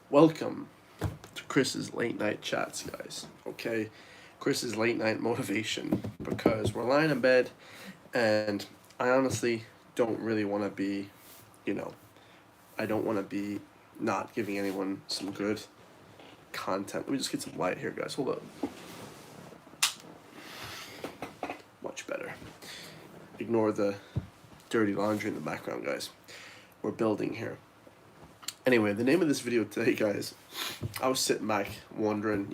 Welcome to Chris's late night chats, guys. Okay, Chris's late night motivation because we're lying in bed and I honestly don't really want to be, you know, I don't want to be not giving anyone some good content. Let me just get some light here, guys. Hold up. Much better. Ignore the dirty laundry in the background, guys. We're building here. Anyway, the name of this video today, guys, I was sitting back wondering,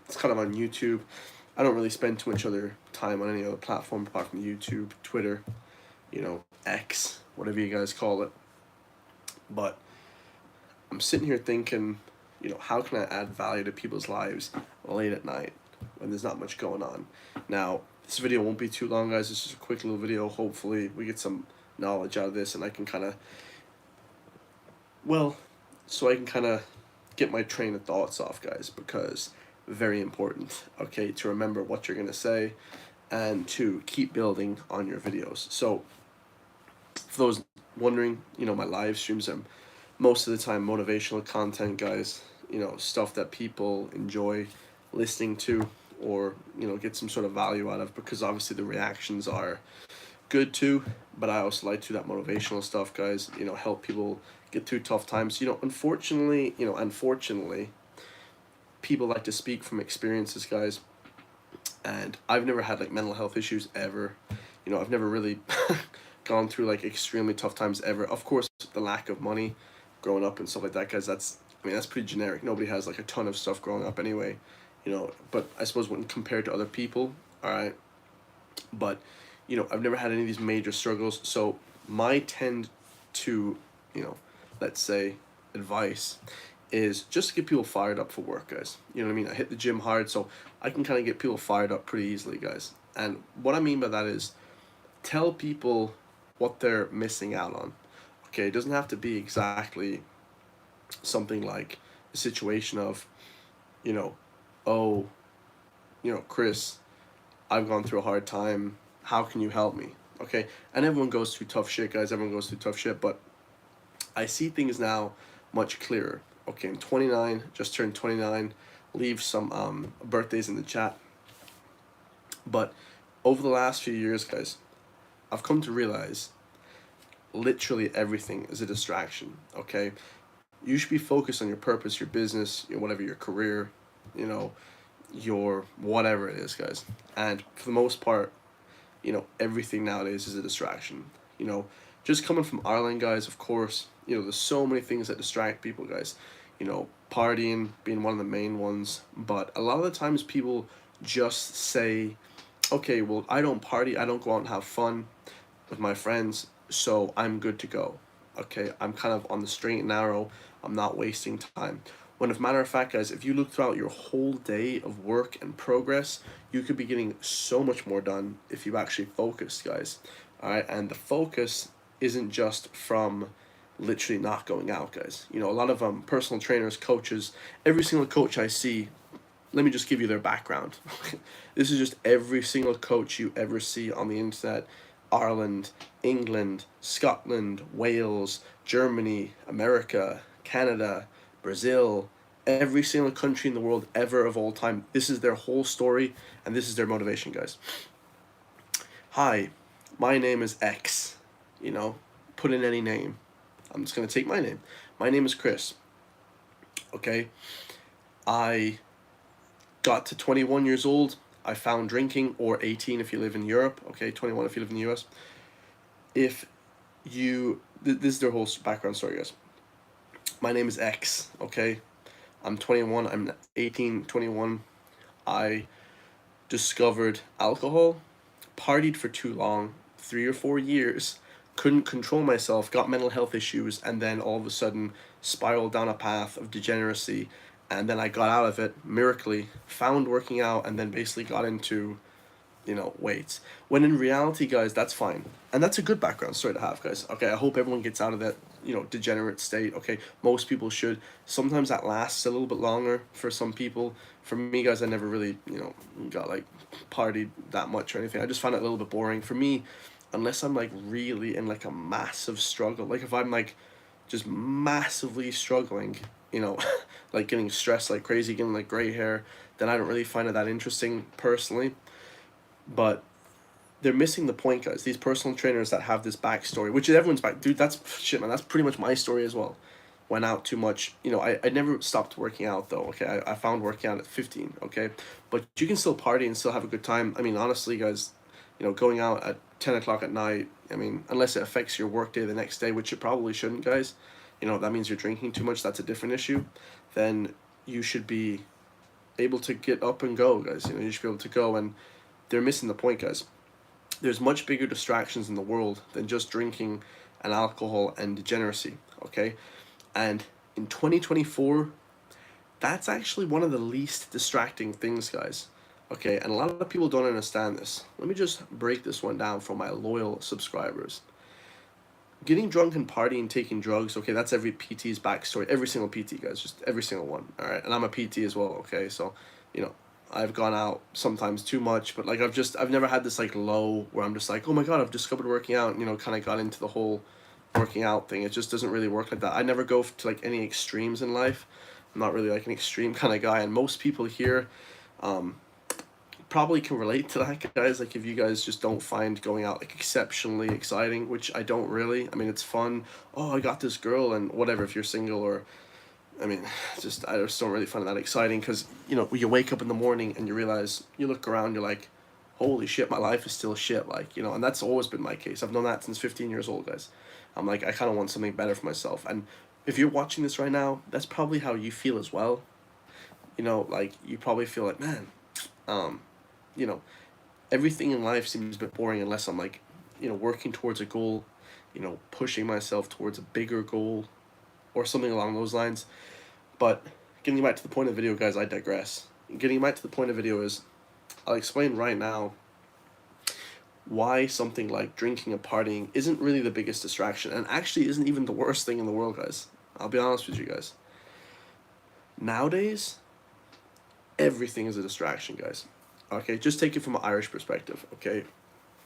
it's kind of on YouTube. I don't really spend too much other time on any other platform apart from YouTube, Twitter, X, whatever you guys call it. But I'm sitting here thinking, how can I add value to people's lives late at night when there's not much going on? Now, this video won't be too long, guys. It's just a quick little video. Hopefully, we get some knowledge out of this and I can kind of, get my train of thoughts off, guys, because very important, okay, to remember what you're going to say and to keep building on your videos. So for those wondering, my live streams are most of the time motivational content, guys, stuff that people enjoy listening to or, get some sort of value out of, because obviously the reactions are good too, but I also like to do that motivational stuff, guys, help people get through tough times. Unfortunately, people like to speak from experiences, guys, and I've never had like mental health issues ever. I've never really gone through like extremely tough times ever. Of course, the lack of money growing up and stuff like that, guys, that's pretty generic. Nobody has like a ton of stuff growing up anyway, but I suppose when compared to other people, all right, but I've never had any of these major struggles. So my tend to, let's say, advice is just to get people fired up for work, guys. You know what I mean? I hit the gym hard, so I can kind of get people fired up pretty easily, guys. And what I mean by that is tell people what they're missing out on. Okay, it doesn't have to be exactly something like a situation of, oh, Chris, I've gone through a hard time. How can you help me? Okay, and everyone goes through tough shit, guys. Everyone goes through tough shit, but I see things now much clearer. Okay, I'm 29, just turned 29. Leave some birthdays in the chat. But over the last few years, guys, I've come to realize literally everything is a distraction. Okay, you should be focused on your purpose, your business, whatever, your career, your whatever it is, guys. And for the most part, everything nowadays is a distraction. Just coming from Ireland, guys, of course, there's so many things that distract people, guys. Partying being one of the main ones, but a lot of the times people just say, okay, well, I don't party, I don't go out and have fun with my friends, so I'm good to go. Okay, I'm kind of on the straight and narrow, I'm not wasting time. When, as a matter of fact, guys, if you look throughout your whole day of work and progress, you could be getting so much more done if you actually focus, guys. All right, and the focus isn't just from literally not going out, guys. A lot of personal trainers, coaches, every single coach I see, let me just give you their background. This is just every single coach you ever see on the internet. Ireland, England, Scotland, Wales, Germany, America, Canada, Brazil, every single country in the world ever of all time. This is their whole story and this is their motivation, guys. Hi, my name is X. Put in any name. I'm just going to take my name. My name is Chris. Okay? I got to 21 years old. I found drinking, or 18 if you live in Europe. Okay, 21 if you live in the US. This is their whole background story, guys. My name is X, okay? I'm 21, I'm 18, 21. I discovered alcohol, partied for too long, 3 or 4 years, couldn't control myself, got mental health issues, and then all of a sudden spiraled down a path of degeneracy. And then I got out of it miraculously, found working out, and then basically got into weights. When in reality, guys, that's fine. And that's a good background story to have, guys. Okay, I hope everyone gets out of that, degenerate state. Okay, most people should. Sometimes that lasts a little bit longer for some people. For me, guys, I never really, got like partied that much or anything. I just found it a little bit boring. For me, unless I'm like really in like a massive struggle, like if I'm like just massively struggling, you know, like getting stressed like crazy, getting like gray hair, then I don't really find it that interesting personally. But they're missing the point, guys. These personal trainers that have this backstory, which is everyone's back, dude. That's shit, man. That's pretty much my story as well. Went out too much. You know, I never stopped working out though. Okay, I found working out at 15. Okay, but you can still party and still have a good time. I mean, honestly, guys, you know, going out at 10 o'clock at night. I mean, unless it affects your work day the next day, which it probably shouldn't, guys. You know, that means you're drinking too much. That's a different issue. Then you should be able to get up and go, guys. You know, you should be able to go, and they're missing the point, guys. There's much bigger distractions in the world than just drinking and alcohol and degeneracy, okay? And in 2024, that's actually one of the least distracting things, guys. Okay, and a lot of people don't understand this. Let me just break this one down for my loyal subscribers. Getting drunk and partying, taking drugs, okay, that's every PT's backstory. Every single PT, guys, just every single one, all right? And I'm a PT as well, okay? So, you know, I've gone out sometimes too much, but like I've never had this like low where I'm just like, oh my God, I've discovered working out, and, you know, kind of got into the whole working out thing. It just doesn't really work like that. I never go to like any extremes in life. I'm not really like an extreme kind of guy, and most people here probably can relate to that, guys. Like if you guys just don't find going out like exceptionally exciting, which I don't really. I mean, it's fun. Oh, I got this girl and whatever, if you're single, or I mean, just I just don't really find it that exciting, because you know, when you wake up in the morning and you realize, you look around, you're like, holy shit, my life is still shit, like, you know. And that's always been my case. I've known that since 15 years old, guys. I'm like, I kind of want something better for myself. And if you're watching this right now, that's probably how you feel as well. You know, like you probably feel like, man, you know, everything in life seems a bit boring unless I'm like, you know, working towards a goal, you know, pushing myself towards a bigger goal or something along those lines. But getting back to the point of the video, guys, I digress. Getting back to the point of the video is, I'll explain right now why something like drinking and partying isn't really the biggest distraction, and actually isn't even the worst thing in the world, guys. I'll be honest with you guys. Nowadays, everything is a distraction, guys. Okay, just take it from an Irish perspective, okay?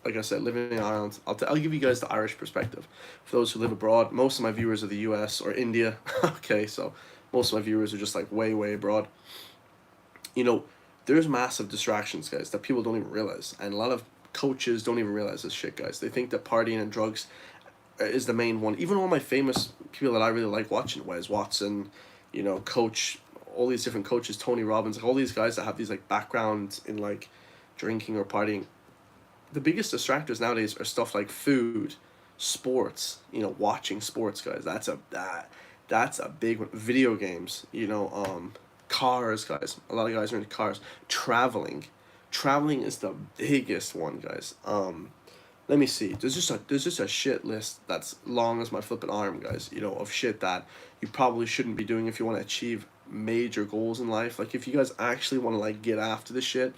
Like I said, living in Ireland, I'll give you guys the Irish perspective. For those who live abroad, most of my viewers are the US or India, okay, so most of my viewers are just like way, way abroad. You know, there's massive distractions, guys, that people don't even realize, and a lot of coaches don't even realize this shit, guys. They think that partying and drugs is the main one. Even all my famous people that I really like watching, Wes Watson, you know, Coach, all these different coaches, Tony Robbins, like all these guys that have these like backgrounds in like drinking or partying. The biggest distractors nowadays are stuff like food, sports, you know, watching sports, guys. That's a big one. Video games, you know, cars, guys. A lot of guys are into cars. Traveling is the biggest one, guys. Let me see. There's just a shit list that's long as my flipping arm, guys. You know, of shit that you probably shouldn't be doing if you want to achieve major goals in life. Like if you guys actually want to like get after this shit,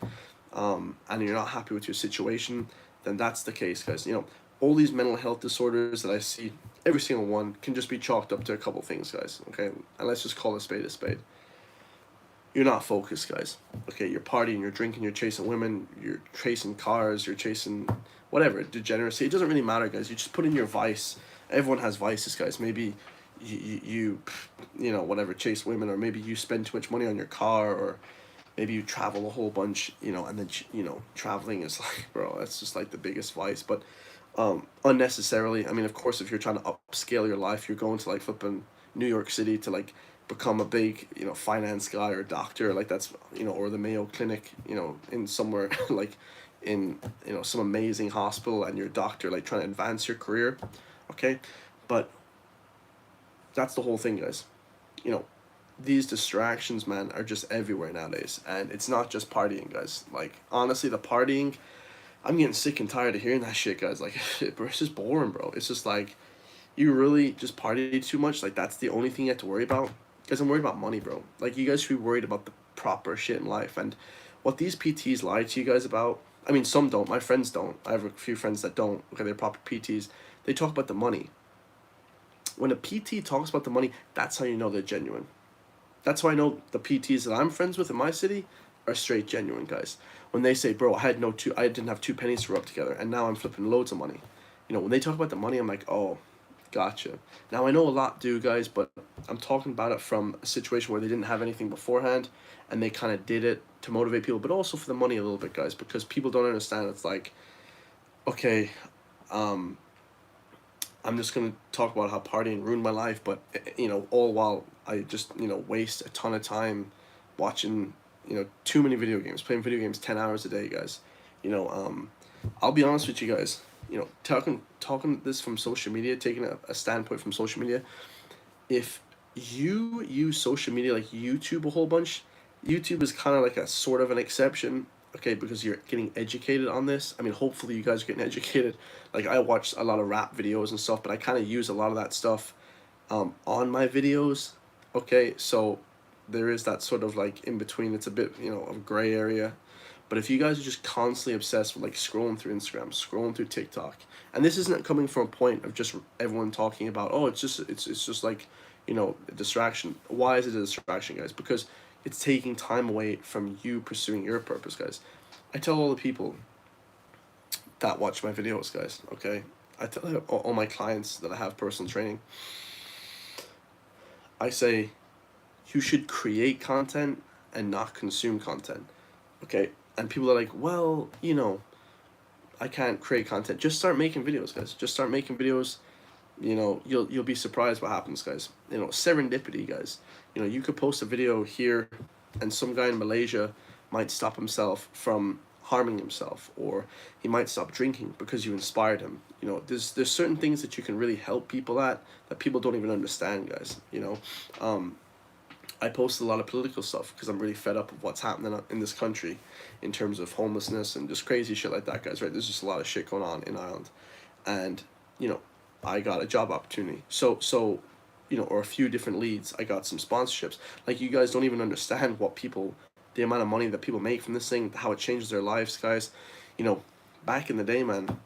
and you're not happy with your situation, then that's the case, guys. You know, all these mental health disorders that I see, every single one can just be chalked up to a couple things, guys. Okay, and let's just call a spade a spade. You're not focused, guys. Okay, you're partying, you're drinking, you're chasing women, you're chasing cars, you're chasing whatever, degeneracy. It doesn't really matter, guys. You just put in your vice. Everyone has vices, guys. Maybe you know, whatever, chase women, or maybe you spend too much money on your car, or maybe you travel a whole bunch, you know, and then, you know, traveling is like, bro, that's just like the biggest vice. But unnecessarily, I mean, of course, if you're trying to upscale your life, you're going to like flipping New York City to like become a big, you know, finance guy or doctor, like that's, you know, or the Mayo Clinic, you know, in somewhere like in, you know, some amazing hospital, and you're a doctor like trying to advance your career, okay? But that's the whole thing, guys. You know, these distractions, man, are just everywhere nowadays, and it's not just partying, guys. Like honestly, the partying, I'm getting sick and tired of hearing that shit, guys. Like it's just boring, bro. It's just like, you really just party too much, like that's the only thing you have to worry about? Because I'm worried about money, bro. Like you guys should be worried about the proper shit in life. And what these PTs lie to you guys about, I mean, some don't, my friends don't, I have a few friends that don't, okay, they're proper PTs, they talk about the money. When a PT talks about the money, that's how you know they're genuine. That's how I know the PTs that I'm friends with in my city are straight genuine, guys. When they say, bro, I didn't have 2 pennies to rub together, and now I'm flipping loads of money. You know, when they talk about the money, I'm like, oh, gotcha. Now I know a lot do, guys, but I'm talking about it from a situation where they didn't have anything beforehand, and they kind of did it to motivate people, but also for the money a little bit, guys, because people don't understand. It's like, okay, um, I'm just gonna talk about how partying ruined my life, but all while I just waste a ton of time watching too many video games, playing video games 10 hours a day, guys. You know, I'll be honest with you guys. Talking this from social media, taking a standpoint from social media. If you use social media like YouTube a whole bunch, YouTube is kind of like a sort of an exception, okay, because you're getting educated on this. I mean, hopefully you guys are getting educated. Like, I watch a lot of rap videos and stuff, but I kind of use a lot of that stuff on my videos, okay? So there is that sort of like in between. It's a bit, of a gray area. But if you guys are just constantly obsessed with like scrolling through Instagram, scrolling through TikTok, and this isn't coming from a point of just everyone talking about, oh, it's just like, a distraction. Why is it a distraction, guys? Because it's taking time away from you pursuing your purpose, guys. I tell all the people that watch my videos, guys, okay? I tell all my clients that I have personal training, I say you should create content and not consume content, okay? And people are like, well, I can't create content. Just start making videos, guys. Just start making videos. You'll be surprised what happens, guys. Serendipity, guys. You could post a video here, and some guy in Malaysia might stop himself from harming himself, or he might stop drinking because you inspired him. There's certain things that you can really help people at that people don't even understand, guys. I post a lot of political stuff because I'm really fed up of what's happening in this country in terms of homelessness and just crazy shit like that, guys, right? There's just a lot of shit going on in Ireland. And, I got a job opportunity. So, or a few different leads. I got some sponsorships. Like, you guys don't even understand the amount of money that people make from this thing, how it changes their lives, guys. Back in the day, man,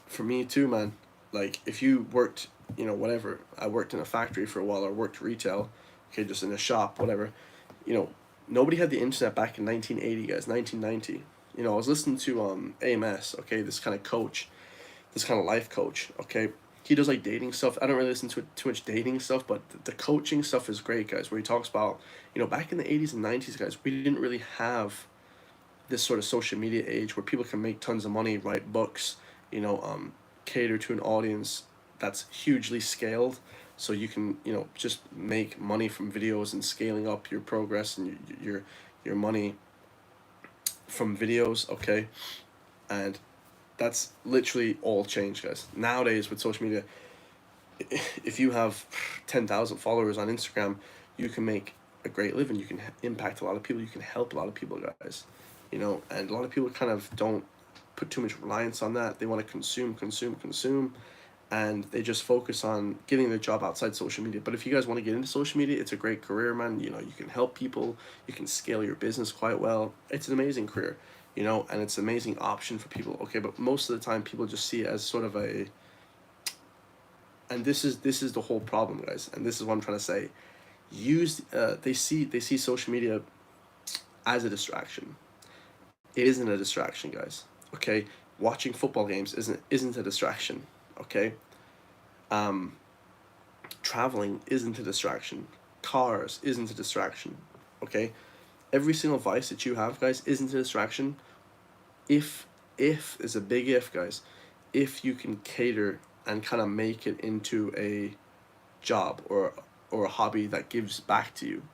for me too, man, like, if you worked, whatever, I worked in a factory for a while, or worked retail, okay, just in a shop, whatever, nobody had the internet back in 1980, guys, 1990. I was listening to AMS, okay, this kind of coach, this kind of life coach, okay. He does like dating stuff. I don't really listen to too much dating stuff, but the coaching stuff is great, guys, where he talks about, back in the 80s and 90s, guys, we didn't really have this sort of social media age where people can make tons of money, write books, cater to an audience that's hugely scaled, so you can just make money from videos and scaling up your progress and your money from videos, okay. And that's literally all changed, guys. Nowadays with social media, if you have 10,000 followers on Instagram, you can make a great living. You can impact a lot of people. You can help a lot of people, guys. And a lot of people kind of don't put too much reliance on that. They want to consume, and they just focus on getting their job outside social media. But if you guys want to get into social media, it's a great career, man. You can help people. You can scale your business quite well. It's an amazing career, and it's an amazing option for people. Okay, but most of the time, people just see it as sort of a. And this is the whole problem, guys. And this is what I'm trying to say. They see social media as a distraction. It isn't a distraction, guys. Okay, watching football games isn't a distraction. Okay, traveling isn't a distraction. Cars isn't a distraction. Okay, every single vice that you have, guys, isn't a distraction. If is a big if, guys. If you can cater and kind of make it into a job or a hobby that gives back to you.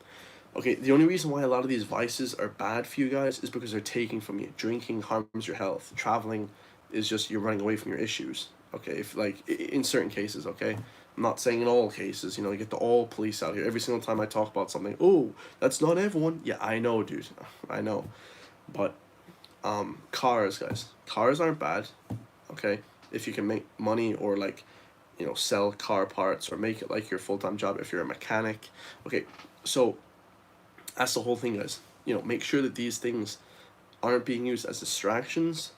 Okay, the only reason why a lot of these vices are bad for you guys is because they're taking from you. Drinking harms your health. Traveling is just you're running away from your issues. Okay, if like in certain cases, okay? I'm not saying in all cases, you get the all police out here. Every single time I talk about something, oh, that's not everyone. Yeah, I know, dude. I know. But cars, guys. Cars aren't bad. Okay? If you can make money or like, sell car parts or make it like your full-time job if you're a mechanic. Okay, so that's the whole thing, guys. Make sure that these things aren't being used as distractions,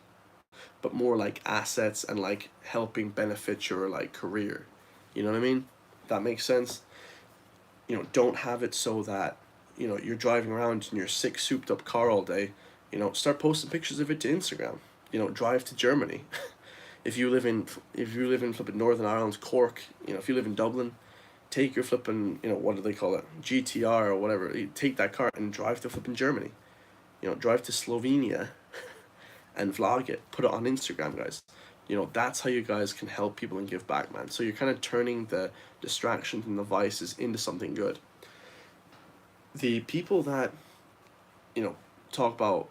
but more like assets and like helping benefit your like career. You know what I mean? That makes sense. Don't have it so that you're driving around in your sick souped up car all day. Start posting pictures of it to Instagram. Drive to Germany. if you live in flipping Northern Ireland, Cork, if you live in Dublin, take your flipping, what do they call it, GTR or whatever. You take that car and drive to flipping Germany. Drive to Slovenia and vlog it. Put it on Instagram, guys. That's how you guys can help people and give back, man. So you're kind of turning the distractions and the vices into something good. The people that, talk about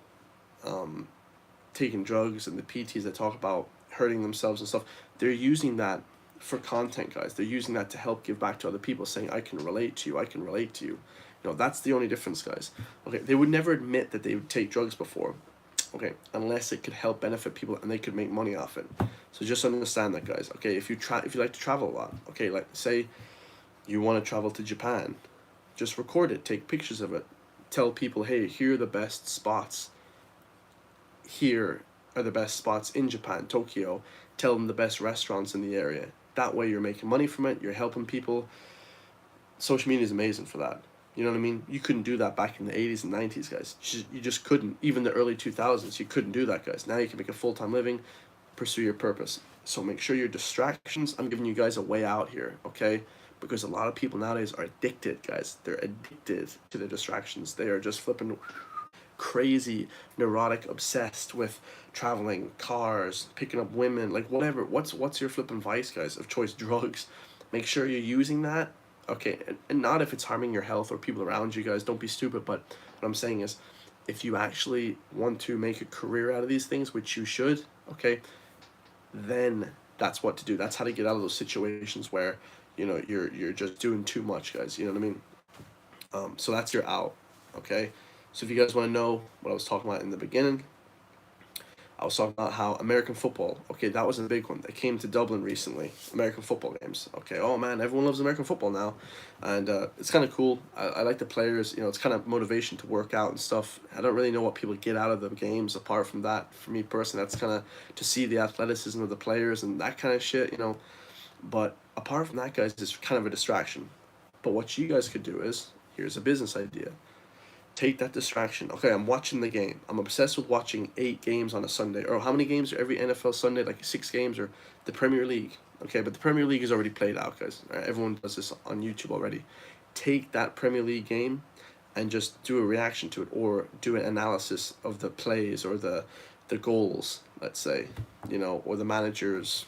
taking drugs, and the PTs that talk about hurting themselves and stuff, they're using that for content, guys. They're using that to help give back to other people, saying, I can relate to you, I can relate to you. That's the only difference, guys. Okay, they would never admit that they would take drugs before, okay, unless it could help benefit people and they could make money off it. So just understand that, guys. Okay, if you like to travel a lot, okay, like say you want to travel to Japan, just record it, take pictures of it, tell people, hey, here are the best spots. Here are the best spots in Japan, Tokyo. Tell them the best restaurants in the area. That way you're making money from it, you're helping people. Social media is amazing for that. You know what I mean? You couldn't do that back in the 80s and 90s, guys. You just couldn't. Even the early 2000s, you couldn't do that, guys. Now you can make a full-time living, pursue your purpose. So make sure your distractions, I'm giving you guys a way out here, okay? Because a lot of people nowadays are addicted, guys. They're addicted to the distractions. They are just flipping crazy, neurotic, obsessed with traveling, cars, picking up women, like whatever. What's your flipping vice, guys, of choice? Drugs. Make sure you're using that, okay, and not if it's harming your health or people around you, guys. Don't be stupid. But what I'm saying is, if you actually want to make a career out of these things, which you should, okay, then that's what to do. That's how to get out of those situations where you're just doing too much, guys. You know what I mean? So that's your out, okay? So if you guys want to know what I was talking about in the beginning, I was talking about how American football, okay, that was a big one. They came to Dublin recently, American football games. Okay, oh man, everyone loves American football now. And it's kind of cool. I like the players, it's kind of motivation to work out and stuff. I don't really know what people get out of the games apart from that. For me personally, that's kind of to see the athleticism of the players and that kind of shit, But apart from that, guys, it's kind of a distraction. But what you guys could do is, here's a business idea. Take that distraction. Okay, I'm watching the game. I'm obsessed with watching 8 games on a Sunday. Or how many games are every NFL Sunday? Like 6 games, or the Premier League. Okay, but the Premier League is already played out, guys. Right? Everyone does this on YouTube already. Take that Premier League game and just do a reaction to it, or do an analysis of the plays or the goals, let's say, or the managers,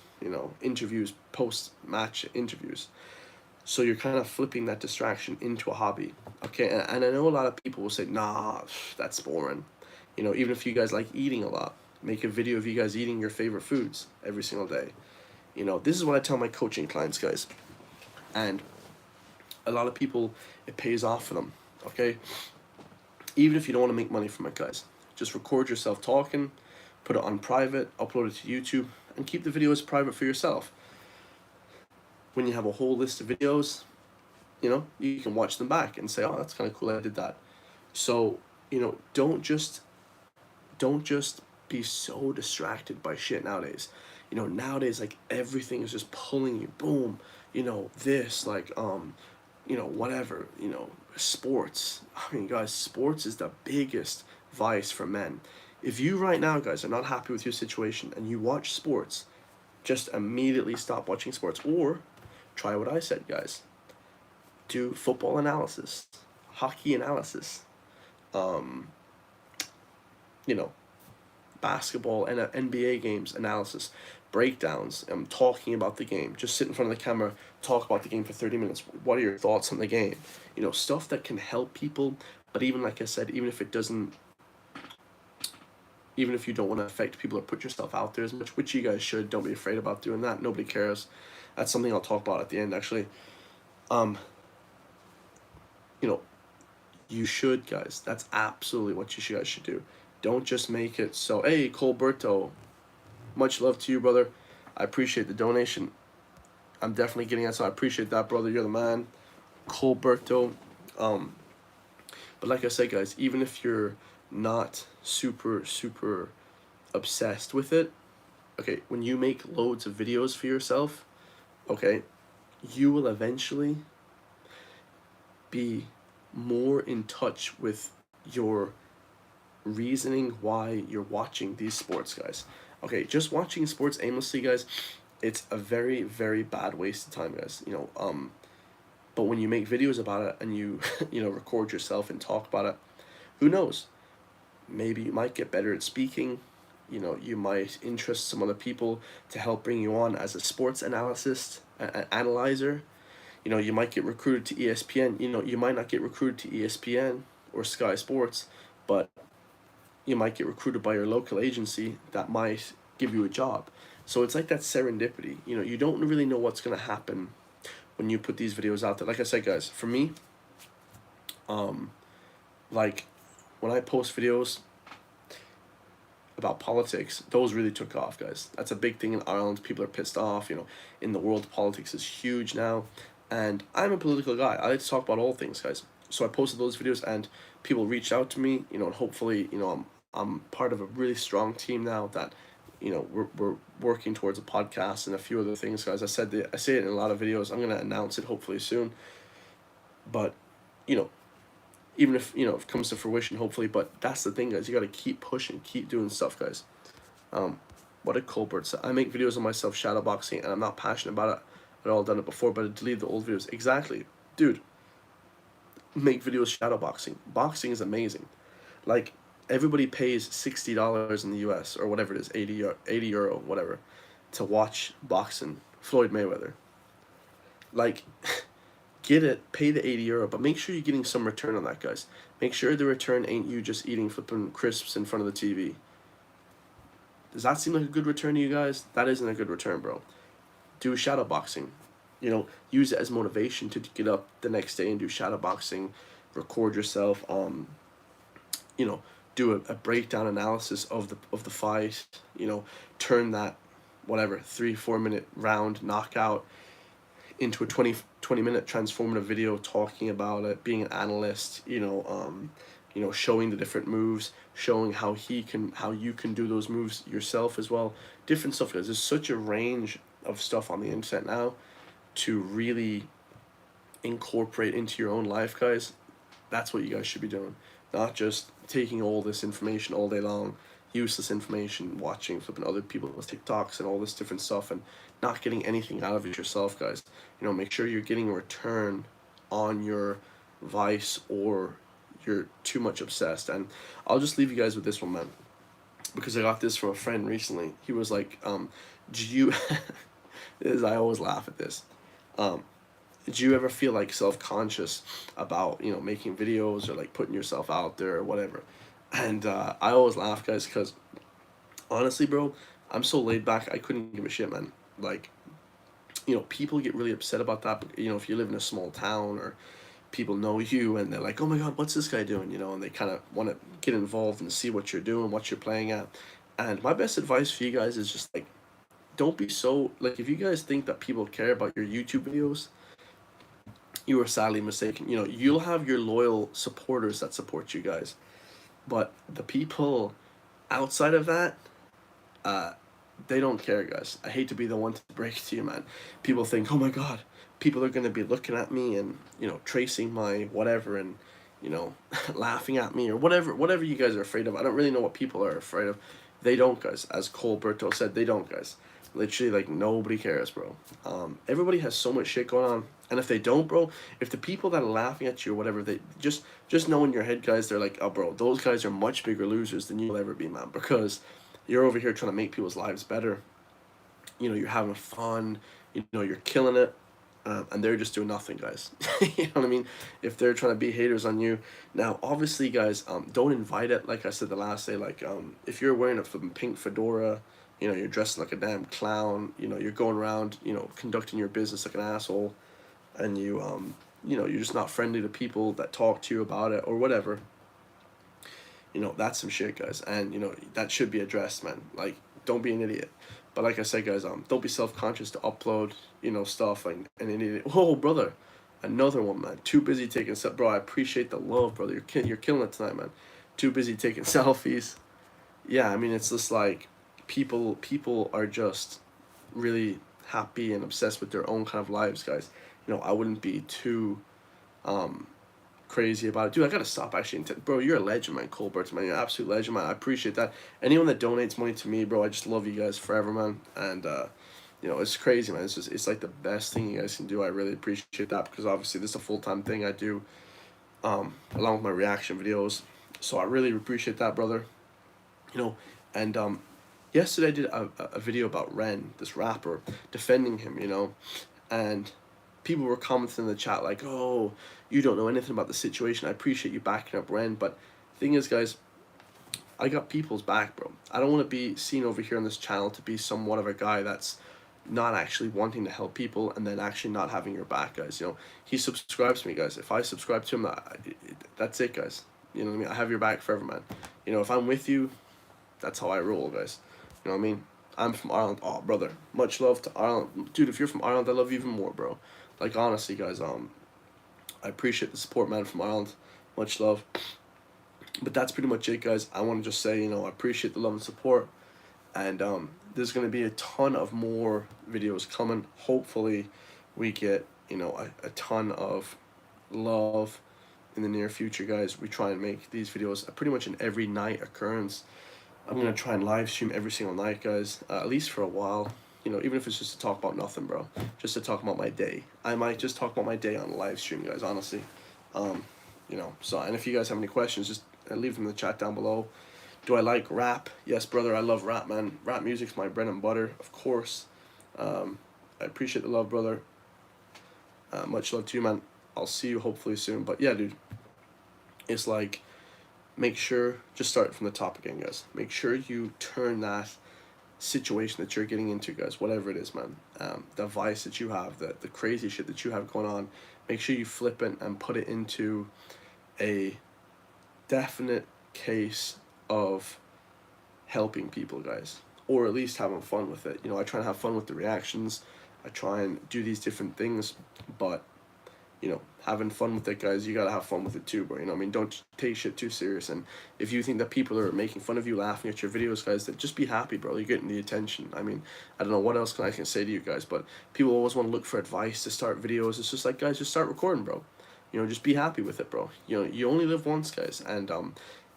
interviews, post-match interviews. So you're kind of flipping that distraction into a hobby, okay? And I know a lot of people will say, nah, that's boring. Even if you guys like eating a lot, make a video of you guys eating your favorite foods every single day. This is what I tell my coaching clients, guys. And a lot of people, it pays off for them, okay? Even if you don't want to make money from it, guys. Just record yourself talking, put it on private, upload it to YouTube, and keep the videos private for yourself. When you have a whole list of videos, you can watch them back and say, oh, that's kind of cool, I did that. So, don't just be so distracted by shit nowadays. Nowadays, like, everything is just pulling you, boom, this, like, whatever, sports. I mean, guys, sports is the biggest vice for men. If you right now, guys, are not happy with your situation and you watch sports, just immediately stop watching sports, or try what I said, guys. Do football analysis, hockey analysis, basketball and NBA games analysis, breakdowns, talking about the game. Just sit in front of the camera, talk about the game for 30 minutes. What are your thoughts on the game? Stuff that can help people. But even like I said, even if you don't want to affect people or put yourself out there as much, which you guys should, don't be afraid about doing that. Nobody cares. That's something I'll talk about at the end, actually. You should, guys. That's absolutely what you guys should do. Don't just make it so, hey, Colberto, much love to you, brother. I appreciate the donation. I'm definitely getting that, so I appreciate that, brother. You're the man. Colberto. But like I said, guys, even if you're not super, super obsessed with it, okay, when you make loads of videos for yourself, okay, you will eventually be more in touch with your reasoning why you're watching these sports, guys. Okay, just watching sports aimlessly, guys, it's a very, very bad waste of time, guys. when you make videos about it and you record yourself and talk about it, who knows, maybe you might get better at speaking. You might interest some other people to help bring you on as a sports analyst, analyzer. You might get recruited to ESPN. You might not get recruited to ESPN or Sky Sports, but you might get recruited by your local agency that might give you a job. So it's like that serendipity. You don't really know what's going to happen when you put these videos out there. Like I said, guys, for me, like when I post videos about politics, those really took off, guys. That's a big thing in Ireland. People are pissed off. In the world, politics is huge now. And I'm a political guy. I like to talk about all things, guys. So I posted those videos and people reached out to me, and hopefully, I'm part of a really strong team now that, we're working towards a podcast and a few other things, guys. I say it in a lot of videos. I'm gonna announce it hopefully soon. But, even if if it comes to fruition, hopefully. But that's the thing, guys. You gotta keep pushing, keep doing stuff, guys. What did Colbert say? I make videos of myself shadowboxing, and I'm not passionate about it. I'd all done it before, but I delete the old videos. Exactly, dude. Make videos shadowboxing. Boxing is amazing. Like, everybody pays $60 in the US or whatever it is, 80 euro, whatever, to watch boxing. Floyd Mayweather. Like, get it, pay the 80 euro, but make sure you're getting some return on that, guys. Make sure the return ain't you just eating flipping crisps in front of the TV. Does that seem like a good return to you guys? That isn't a good return, bro. Do shadow boxing. Use it as motivation to get up the next day and do shadow boxing. Record yourself. Do a breakdown analysis of the fight. Turn that whatever 3-4 minute round knockout into a 20-minute transformative video talking about it, being an analyst. Showing the different moves, showing how you can do those moves yourself as well. Different stuff, guys. There's such a range of stuff on the internet now to really incorporate into your own life, guys. That's what you guys should be doing. Not just taking all this information all day long, useless information, watching flipping other people's TikToks and all this different stuff and not getting anything out of it yourself, guys. Make sure you're getting a return on your vice or you're too much obsessed. And I'll just leave you guys with this one, man, because I got this from a friend recently. He was like, do you I always laugh at this. Do you ever feel like self-conscious about making videos or like putting yourself out there or whatever? And I always laugh, guys, because honestly, bro, I'm so laid back, I couldn't give a shit, man. Like, people get really upset about that, but if you live in a small town or people know you and they're like, oh my god, what's this guy doing, and they kind of want to get involved and see what you're doing, what you're playing at. And my best advice for you guys is just like, don't be so, like, if you guys think that people care about your YouTube videos, you are sadly mistaken. You'll have your loyal supporters that support you guys, but the people outside of that, they don't care, guys. I hate to be the one to break it to you, man. People think, oh my god, people are going to be looking at me and tracing my whatever and laughing at me or whatever you guys are afraid of. I don't really know what people are afraid of. They don't, guys. As Colberto said, they don't, guys. Literally, like, nobody cares, bro. Everybody has so much shit going on, and if they don't, bro, if the people that are laughing at you or whatever, they just know in your head, guys, they're like, oh, bro, those guys are much bigger losers than you'll ever be, man, because you're over here trying to make people's lives better. You're having fun. You're killing it. And they're just doing nothing, guys. You know what I mean? If they're trying to be haters on you. Now, obviously, guys, don't invite it. Like I said the last day, like, if you're wearing a flipping pink fedora, you're dressing like a damn clown, you're going around, conducting your business like an asshole, and you're just not friendly to people that talk to you about it or whatever. That's some shit, guys. And, that should be addressed, man. Like, don't be an idiot. But like I said, guys, don't be self-conscious to upload, stuff like an idiot. Whoa, brother, another one, man. Too busy taking bro. I appreciate the love, brother. You're killing it tonight, man. Too busy taking selfies. Yeah, I mean, it's just like people are just really happy and obsessed with their own kind of lives, guys. I wouldn't be too crazy about it. Dude, I gotta stop actually. Bro, you're a legend, man. Colbert, man. You're an absolute legend, man. I appreciate that. Anyone that donates money to me, bro, I just love you guys forever, man. And you know, it's crazy, man. It's like the best thing you guys can do. I really appreciate that because obviously this is a full-time thing I do, along with my reaction videos. So I really appreciate that, brother. You know, and yesterday I did a video about Ren, this rapper, defending him. You know, and people were commenting in the chat like, "Oh, you don't know anything about the situation. I appreciate you backing up Ren, but thing is, guys, I got people's back, bro. I don't want to be seen over here on this channel to be somewhat of a guy that's not actually wanting to help people and then actually not having your back, guys. You know, he subscribes to me, guys. If I subscribe to him, that's it, guys. You know what I mean? I have your back forever, man. You know, if I'm with you, that's how I roll, guys. You know what I mean? I'm from Ireland. Oh, brother, much love to Ireland, dude. If you're from Ireland, I love you even more, bro. Like honestly, guys. I appreciate the support, man, from Ireland. Much love. But that's pretty much it, guys. I want to just say, you know, I appreciate the love and support, and there's gonna be a ton of more videos coming. Hopefully, we get, you know, a ton of love in the near future, guys. We try and make these videos pretty much an every night occurrence. I'm gonna try and live stream every single night, guys, at least for a while. You know, even if it's just to talk about nothing, bro. Just to talk about my day. I might just talk about my day on live stream, guys, honestly. You know, so, and if you guys have any questions, just leave them in the chat down below. Do I like rap? Yes, brother, I love rap, man. Rap music's my bread and butter, of course. I appreciate the love, brother. Much love to you, man. I'll see you hopefully soon. But yeah, dude, it's like, make sure, just start from the top again, guys. Make sure you turn that situation that you're getting into, guys, whatever it is, man, the vice that you have, the crazy shit that you have going on, make sure you flip it and put it into a definite case of helping people, guys, or at least having fun with it. You know, I try and have fun with the reactions, I try and do these different things, but you know, having fun with it, guys, you gotta have fun with it too, bro. You know what I mean? Don't take shit too serious. And if you think that people are making fun of you, laughing at your videos, guys, then just be happy, bro. You're getting the attention. I mean, I don't know what else I can say to you guys, but people always want to look for advice to start videos. It's just like, guys, just start recording, bro. You know, just be happy with it, bro. You know, you only live once, guys, and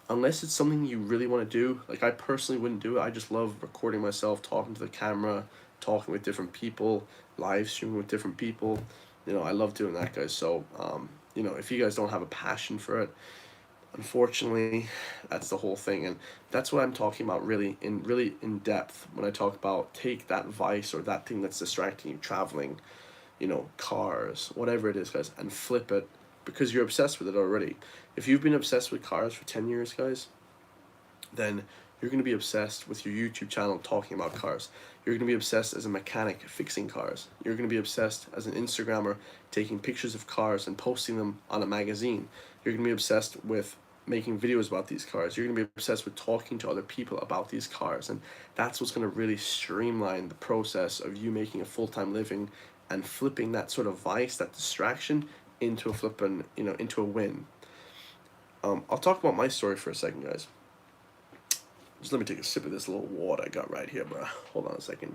unless it's something you really want to do, like I personally wouldn't do it. I just love recording myself, talking to the camera, talking with different people, live streaming with different people. You know, I love doing that, guys. So, you know, if you guys don't have a passion for it, unfortunately, that's the whole thing. And that's what I'm talking about really in depth when I talk about take that vice or that thing that's distracting you, traveling, you know, cars, whatever it is, guys, and flip it because you're obsessed with it already. If you've been obsessed with cars for 10 years, guys, then you're going to be obsessed with your YouTube channel talking about cars. You're going to be obsessed as a mechanic fixing cars. You're going to be obsessed as an Instagrammer taking pictures of cars and posting them on a magazine. You're going to be obsessed with making videos about these cars. You're going to be obsessed with talking to other people about these cars. And that's what's going to really streamline the process of you making a full-time living and flipping that sort of vice, that distraction, into a flipping, you know, into a win. I'll talk about my story for a second, guys. Just let me take a sip of this little water I got right here, bro. Hold on a second.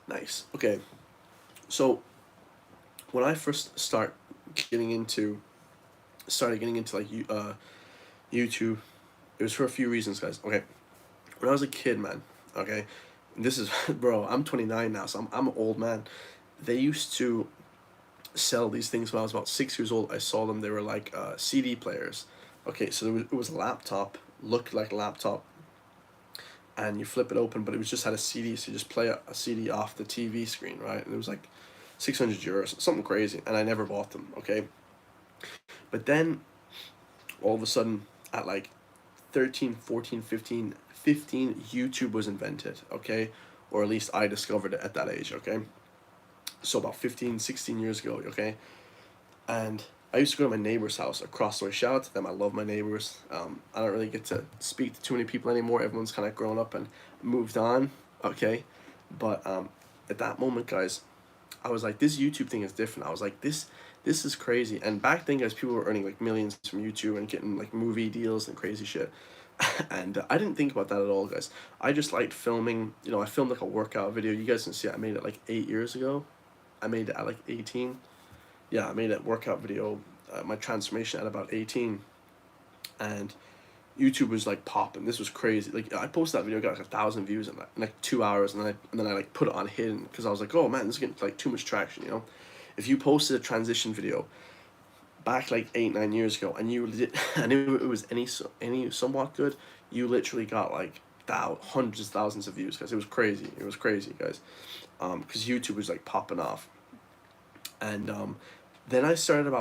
Nice. Okay. So, when I first started getting into like YouTube, it was for a few reasons, guys. Okay. When I was a kid, man. Okay. This is, bro. I'm 29 now, so I'm an old man. They used to sell these things when I was about 6 years old. I saw them. They were like CD players. Okay, so it was a laptop, looked like a laptop, and you flip it open, but it was just had a CD, so you just play a CD off the TV screen, right? And it was like 600 euros, something crazy, and I never bought them, okay? But then, all of a sudden, at like 13, 14, 15, YouTube was invented, okay? Or at least I discovered it at that age, okay? So about 15, 16 years ago, okay? And I used to go to my neighbor's house across the way. Shout out to them. I love my neighbors. I don't really get to speak to too many people anymore. Everyone's kind of grown up and moved on, okay? But at that moment, guys, I was like, this YouTube thing is different. I was like, this is crazy. And back then, guys, people were earning like millions from YouTube and getting like movie deals and crazy shit. And I didn't think about that at all, guys. I just liked filming. You know, I filmed like a workout video. You guys can see I made it like 8 years ago. I made it at like 18. Yeah, I made a workout video, my transformation at about 18. And YouTube was like popping. This was crazy. Like I posted that video, got like 1,000 views in like 2 hours, and then I like put it on hidden because I was like, oh man, this is getting like too much traction. You know, if you posted a transition video back like 8 9 years ago, and you legit, and it was any somewhat good, you literally got like hundreds of thousands of views, guys. It was crazy. It was crazy, guys. Because YouTube was like popping off, and then I started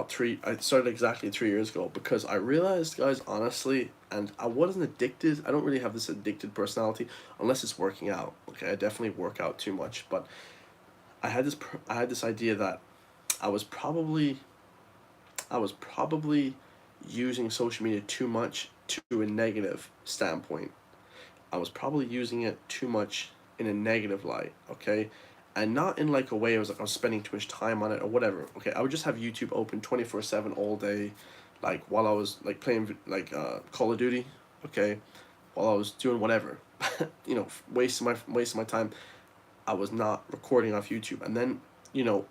exactly 3 years ago because I realized, guys, honestly, and I wasn't addicted. I don't really have this addicted personality unless it's working out. Okay, I definitely work out too much, but I had this idea that I was probably I was probably using social media too much to a negative standpoint. I was probably using it too much in a negative light, okay? And not in like a way I was like I was spending too much time on it or whatever. Okay, I would just have YouTube open 24/7 all day, like while I was like playing like Call of Duty, okay, while I was doing whatever, you know, wasting my time. I was not recording off YouTube, and then you know,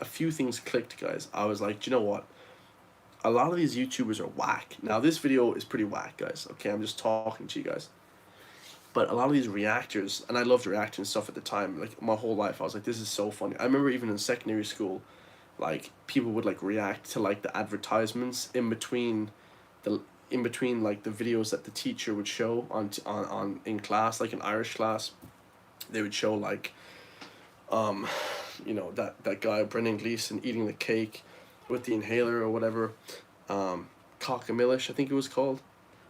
a few things clicked, guys. I was like, "Do you know what? A lot of these YouTubers are whack." Now this video is pretty whack, guys. Okay, I'm just talking to you guys. But a lot of these reactors, and I loved reacting stuff at the time, like my whole life, I was like, this is so funny. I remember even in secondary school, like people would like react to like the advertisements the in between like the videos that the teacher would show on in class, like in Irish class. They would show like you know, that guy Brendan Gleeson eating the cake with the inhaler or whatever, Cockamish I think it was called.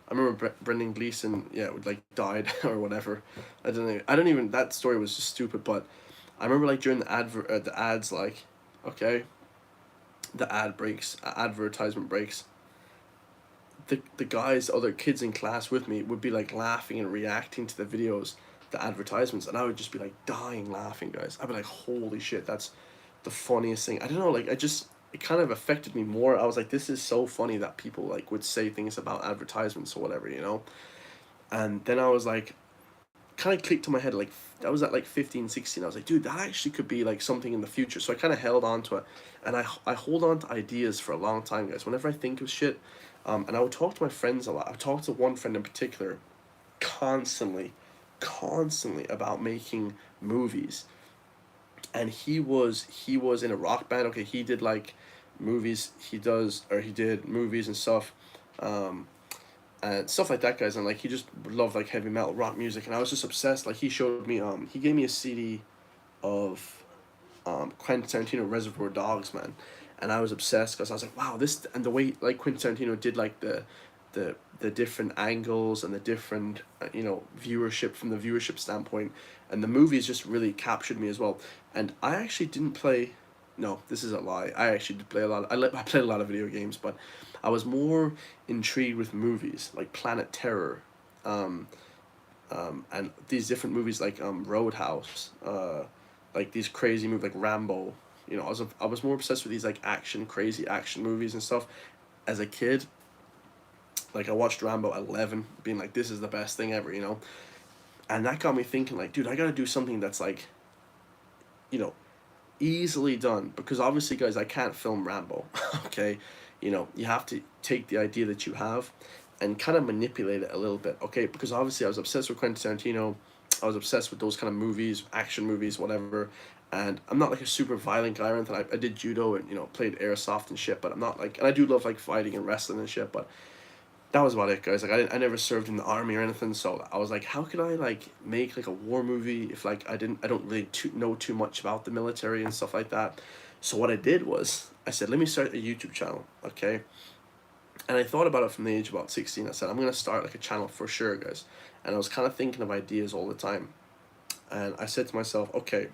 I remember Brendan Gleeson, yeah, would like died or whatever. I don't even. That story was just stupid. But I remember like during the ads, like, okay, the advertisement breaks. The guys, other kids in class with me would be like laughing and reacting to the videos, the advertisements, and I would just be like dying laughing, guys. I'd be like, holy shit, that's the funniest thing. I don't know, like it kind of affected me more. I was like, this is so funny that people like would say things about advertisements or whatever, you know? And then I was like, kind of clicked to my head, like, I was at like 15 16. I was like, dude, that actually could be like something in the future. So I kind of held on to it. And I hold on to ideas for a long time, guys. Whenever I think of shit, and I would talk to my friends a lot. I would talk to one friend in particular constantly, constantly about making movies. And he was in a rock band. Okay, he did like movies. He did movies and stuff, um, and stuff like that, guys. And like he just loved like heavy metal rock music, and I was just obsessed. Like he gave me a CD of Quentin Tarantino Reservoir Dogs, man, and I was obsessed because I was like, wow, this, and the way like Quentin Tarantino did like the different angles and the different you know, viewership from the viewership standpoint, and the movies just really captured me as well. And I actually didn't play. No, this is a lie. I actually did play a lot. I played a lot of video games, but I was more intrigued with movies like Planet Terror, um, and these different movies like Roadhouse, like these crazy movies like Rambo. You know, I was more obsessed with these like crazy action movies and stuff as a kid. Like I watched Rambo at 11, being like, this is the best thing ever, you know? And that got me thinking, like, dude, I gotta do something that's like, you know, easily done. Because obviously, guys, I can't film Rambo, okay? You know, you have to take the idea that you have and kind of manipulate it a little bit, okay? Because obviously I was obsessed with Quentin Tarantino. I was obsessed with those kind of movies, action movies, whatever. And I'm not like a super violent guy or anything. I did judo and, you know, played airsoft and shit, but I'm not like, and I do love like fighting and wrestling and shit, but that was about it, guys. Like I never served in the army or anything, so I was like, how could I like make like a war movie if like I don't really know too much about the military and stuff like that. So what I did was I said, let me start a YouTube channel, okay? And I thought about it from the age of about 16. I said, I'm gonna start like a channel for sure, guys. And I was kind of thinking of ideas all the time. And I said to myself, okay,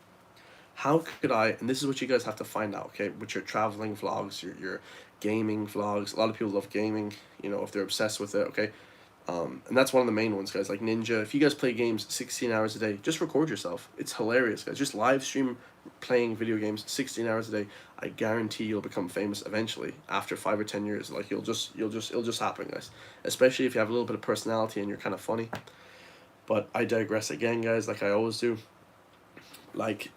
how could I, and this is what you guys have to find out, okay, with your traveling vlogs, your gaming vlogs. A lot of people love gaming, you know, if they're obsessed with it, okay. And that's one of the main ones, guys, like Ninja. If you guys play games 16 hours a day, just record yourself. It's hilarious, guys. Just live stream playing video games 16 hours a day. I guarantee you'll become famous eventually after 5 or 10 years. Like it'll just happen, guys. Especially if you have a little bit of personality and you're kind of funny. But I digress again, guys, like I always do. Like,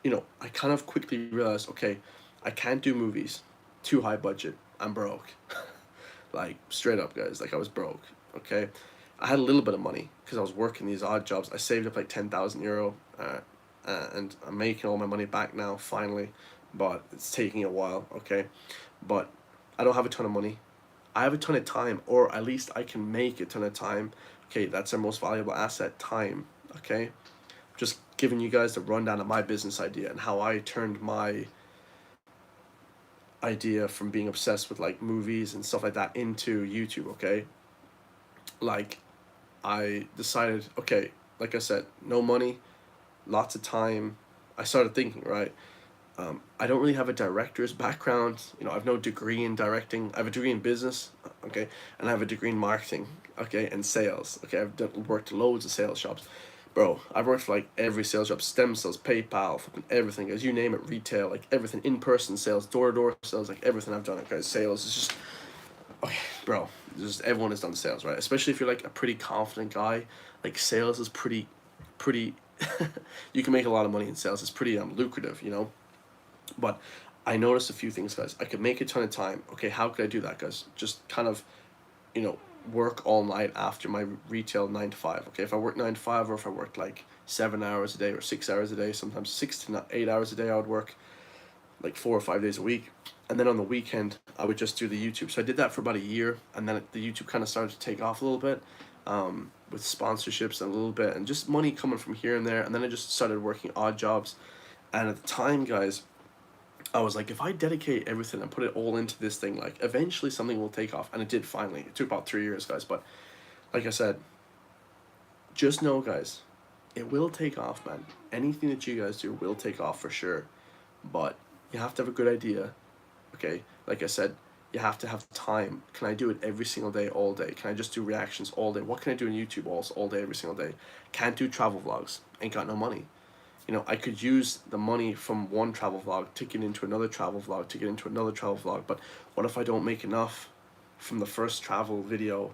you know, I kind of quickly realized, okay, I can't do movies, too high budget. I'm broke. Like straight up, guys. Like I was broke. Okay, I had a little bit of money because I was working these odd jobs. I saved up like 10,000 euro, and I'm making all my money back now finally, but it's taking a while. Okay, but I don't have a ton of money. I have a ton of time, or at least I can make a ton of time. Okay, that's our most valuable asset, time. Okay, just giving you guys the rundown of my business idea and how I turned my idea from being obsessed with like movies and stuff like that into YouTube. Okay, like I decided, okay, like I said, no money, lots of time. I started thinking, right? I don't really have a director's background. I have no degree in directing. I have a degree in business, okay, and I have a degree in marketing, okay, and sales. Okay, worked loads of sales shops. Bro, I've worked for like every sales job, stem cells, PayPal, fucking everything, as you name it, retail, like everything, in person sales, door to door sales, like everything I've done. Okay, sales is just, okay, bro. Just everyone has done sales, right? Especially if you're like a pretty confident guy. Like sales is pretty. You can make a lot of money in sales. It's pretty lucrative. But I noticed a few things, guys. I could make a ton of time. Okay, how could I do that, guys? Just kind of, you know, work all night after my retail 9 to 5. Okay, if I work 9 to 5, or if I worked like 7 hours a day or 6 hours a day, sometimes 6 to 8 hours a day, I would work like 4 or 5 days a week. And then on the weekend, I would just do the YouTube. So I did that for about a year, and then the YouTube kind of started to take off a little bit, with sponsorships and a little bit, and just money coming from here and there. And then I just started working odd jobs. And at the time, guys, I was like, if I dedicate everything and put it all into this thing, like eventually something will take off. And it did finally. It took about 3 years, guys. But like I said, just know, guys, it will take off, man. Anything that you guys do will take off for sure. But you have to have a good idea. Okay, like I said, you have to have time. Can I do it every single day, all day? Can I just do reactions all day? What can I do on YouTube all day, every single day? Can't do travel vlogs. Ain't got no money. I could use the money from one travel vlog to get into another travel vlog, to get into another travel vlog. But what if I don't make enough from the first travel video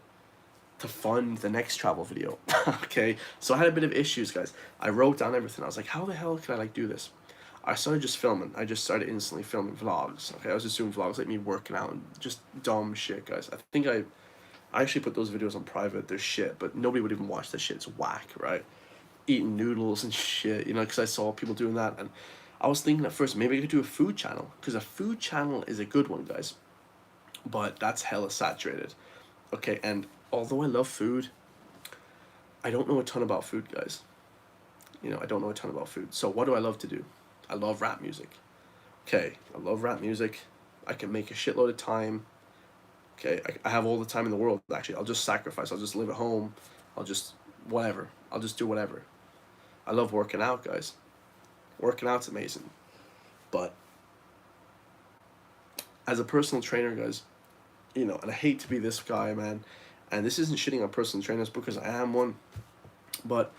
to fund the next travel video? Okay, so I had a bit of issues, guys. I wrote down everything. I was like, how the hell can I like do this? I started just filming. I just started instantly filming vlogs. Okay, I was just doing vlogs like me working out and just dumb shit, guys. I think I actually put those videos on private. They're shit, but nobody would even watch that shit. It's whack, right? Eating noodles and shit, because I saw people doing that, and I was thinking at first maybe I could do a food channel, because a food channel is a good one, guys, but that's hella saturated. Okay, and although I love food, I don't know a ton about food, guys. I don't know a ton about food. So what do I love to do? I love rap music. Okay, I love rap music. I can make a shitload of time. Okay, I have all the time in the world, actually. I'll just sacrifice. I'll just live at home. I'll just, whatever. I'll just do whatever. I love working out, guys. Working out's amazing. But as a personal trainer, guys, and I hate to be this guy, man, and this isn't shitting on personal trainers because I am one, but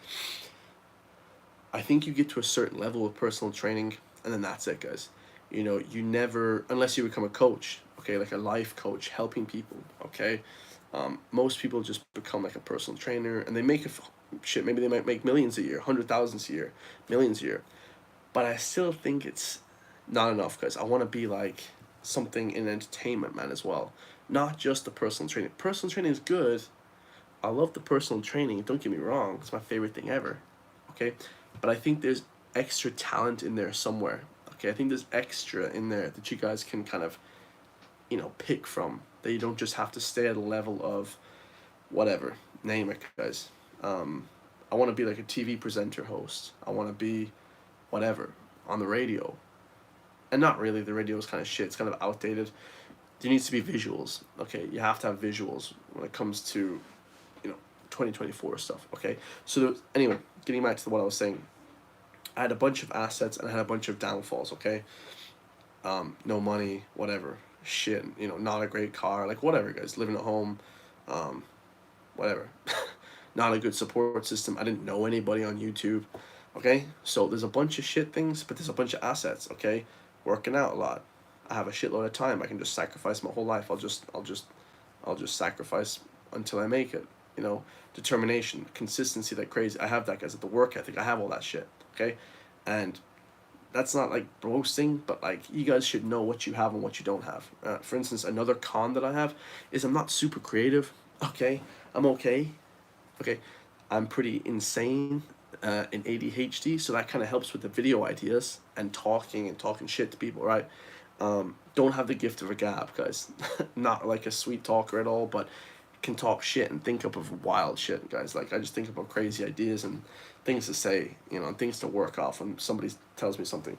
I think you get to a certain level of personal training, and then that's it, guys. You never, unless you become a coach, okay, like a life coach, helping people, okay? Most people just become like a personal trainer, and they make shit, maybe they might make millions a year, 100,000s a year, millions a year. But I still think it's not enough, guys. I want to be like something in entertainment, man, as well. Not just the personal training. Personal training is good. I love the personal training. Don't get me wrong. It's my favorite thing ever. Okay? But I think there's extra talent in there somewhere. Okay? I think there's extra in there that you guys can kind of, pick from. That you don't just have to stay at a level of whatever. Name it, guys. I want to be like a TV presenter host. I want to be whatever on the radio. And not really, the radio is kind of shit. It's kind of outdated. There needs to be visuals. Okay, you have to have visuals when it comes to, 2024 stuff. Okay, so anyway, getting back to what I was saying, I had a bunch of assets and I had a bunch of downfalls. Okay, no money, whatever, shit. Not a great car, like whatever, guys. Living at home, whatever. Not a good support system. I didn't know anybody on YouTube. Okay, so there's a bunch of shit things, but there's a bunch of assets. Okay, working out a lot. I have a shitload of time. I can just sacrifice my whole life. I'll just sacrifice until I make it. Determination, consistency, like crazy. I have that, guys. At the work ethic, I have all that shit. Okay, and that's not like boasting, but like you guys should know what you have and what you don't have. For instance, another con that I have is I'm not super creative. Okay, I'm okay. Okay, I'm pretty insane in ADHD, so that kind of helps with the video ideas and talking shit to people, right? Don't have the gift of a gab, guys. Not like a sweet talker at all, but can talk shit and think up of wild shit, guys. Like I just think about crazy ideas and things to say, and things to work off when somebody tells me something.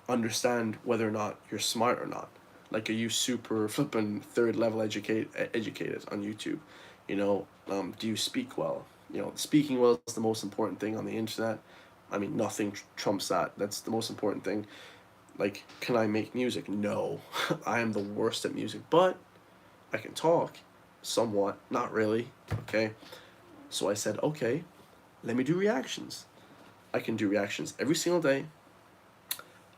Understand whether or not you're smart or not. Like, are you super flipping third level educated on YouTube? Do you speak well? Speaking well is the most important thing on the internet. I mean, nothing trumps that. That's the most important thing. Like, can I make music? No. I am the worst at music, but I can talk somewhat. Not really. Okay. So I said, okay, let me do reactions. I can do reactions every single day.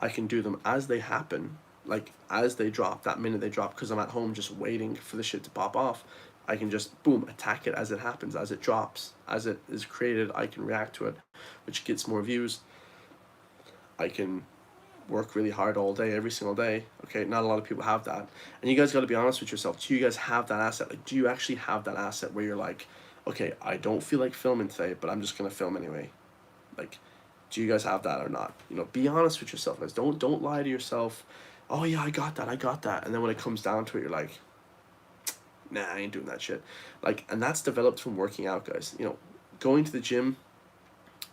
I can do them as they happen, like as they drop, that minute they drop, because I'm at home just waiting for the shit to pop off. I can just, boom, attack it as it happens, as it drops, as it is created. I can react to it, which gets more views. I can work really hard all day, every single day. Okay, not a lot of people have that. And you guys got to be honest with yourself. Do you guys have that asset? Like, do you actually have that asset where you're like, okay, I don't feel like filming today, but I'm just going to film anyway? Like, do you guys have that or not? Be honest with yourself, guys. Don't lie to yourself. Oh yeah, I got that. And then when it comes down to it, you're like, nah, I ain't doing that shit. Like, and that's developed from working out, guys. Going to the gym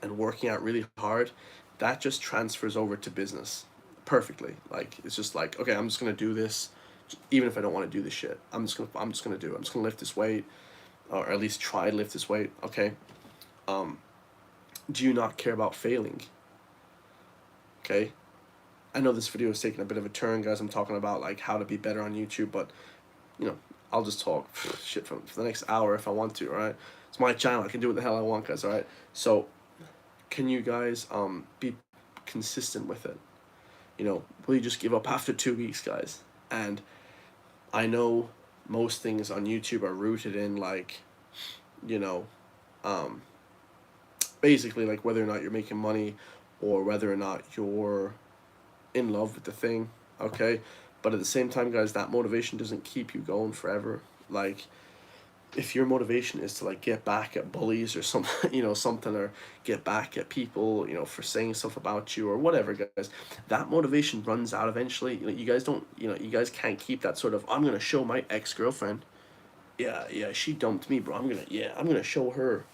and working out really hard, that just transfers over to business perfectly. Like, it's just like, okay, I'm just gonna do this, even if I don't want to do this shit. I'm just gonna do it. I'm just gonna lift this weight, or at least try to lift this weight. Okay. Do you not care about failing? Okay. I know this video is taking a bit of a turn, guys. I'm talking about like how to be better on YouTube, but I'll just talk shit for the next hour if I want to. All right, it's my channel. I can do what the hell I want, guys. All right. So, can you guys be consistent with it? Will you just give up after 2 weeks, guys? And I know most things on YouTube are rooted in like, you know, um, basically like whether or not you're making money, or whether or not you're in love with the thing. Okay, but at the same time, guys, that motivation doesn't keep you going forever. Like, if your motivation is to like get back at bullies or something, something, or get back at people, for saying stuff about you or whatever, guys, that motivation runs out eventually. You guys don't, you guys can't keep that sort of, I'm gonna show my ex-girlfriend, yeah, she dumped me, bro, I'm gonna show her.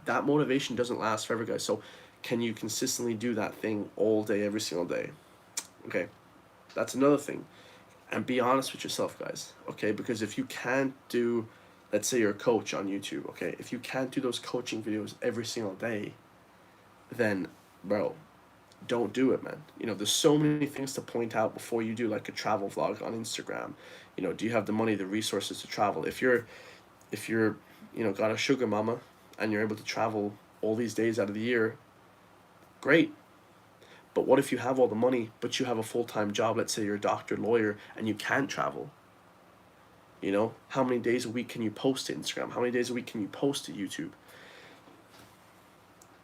That motivation doesn't last forever, guys. So can you consistently do that thing all day, every single day? Okay, that's another thing. And be honest with yourself, guys. Okay, because if you can't do, let's say you're a coach on YouTube, okay, if you can't do those coaching videos every single day, then, bro, don't do it, man. There's so many things to point out before you do like a travel vlog on Instagram. Do you have the money, the resources to travel? If you're got a sugar mama and you're able to travel all these days out of the year, great. But what if you have all the money, but you have a full-time job? Let's say you're a doctor, lawyer, and you can't travel. How many days a week can you post to Instagram? How many days a week can you post to YouTube?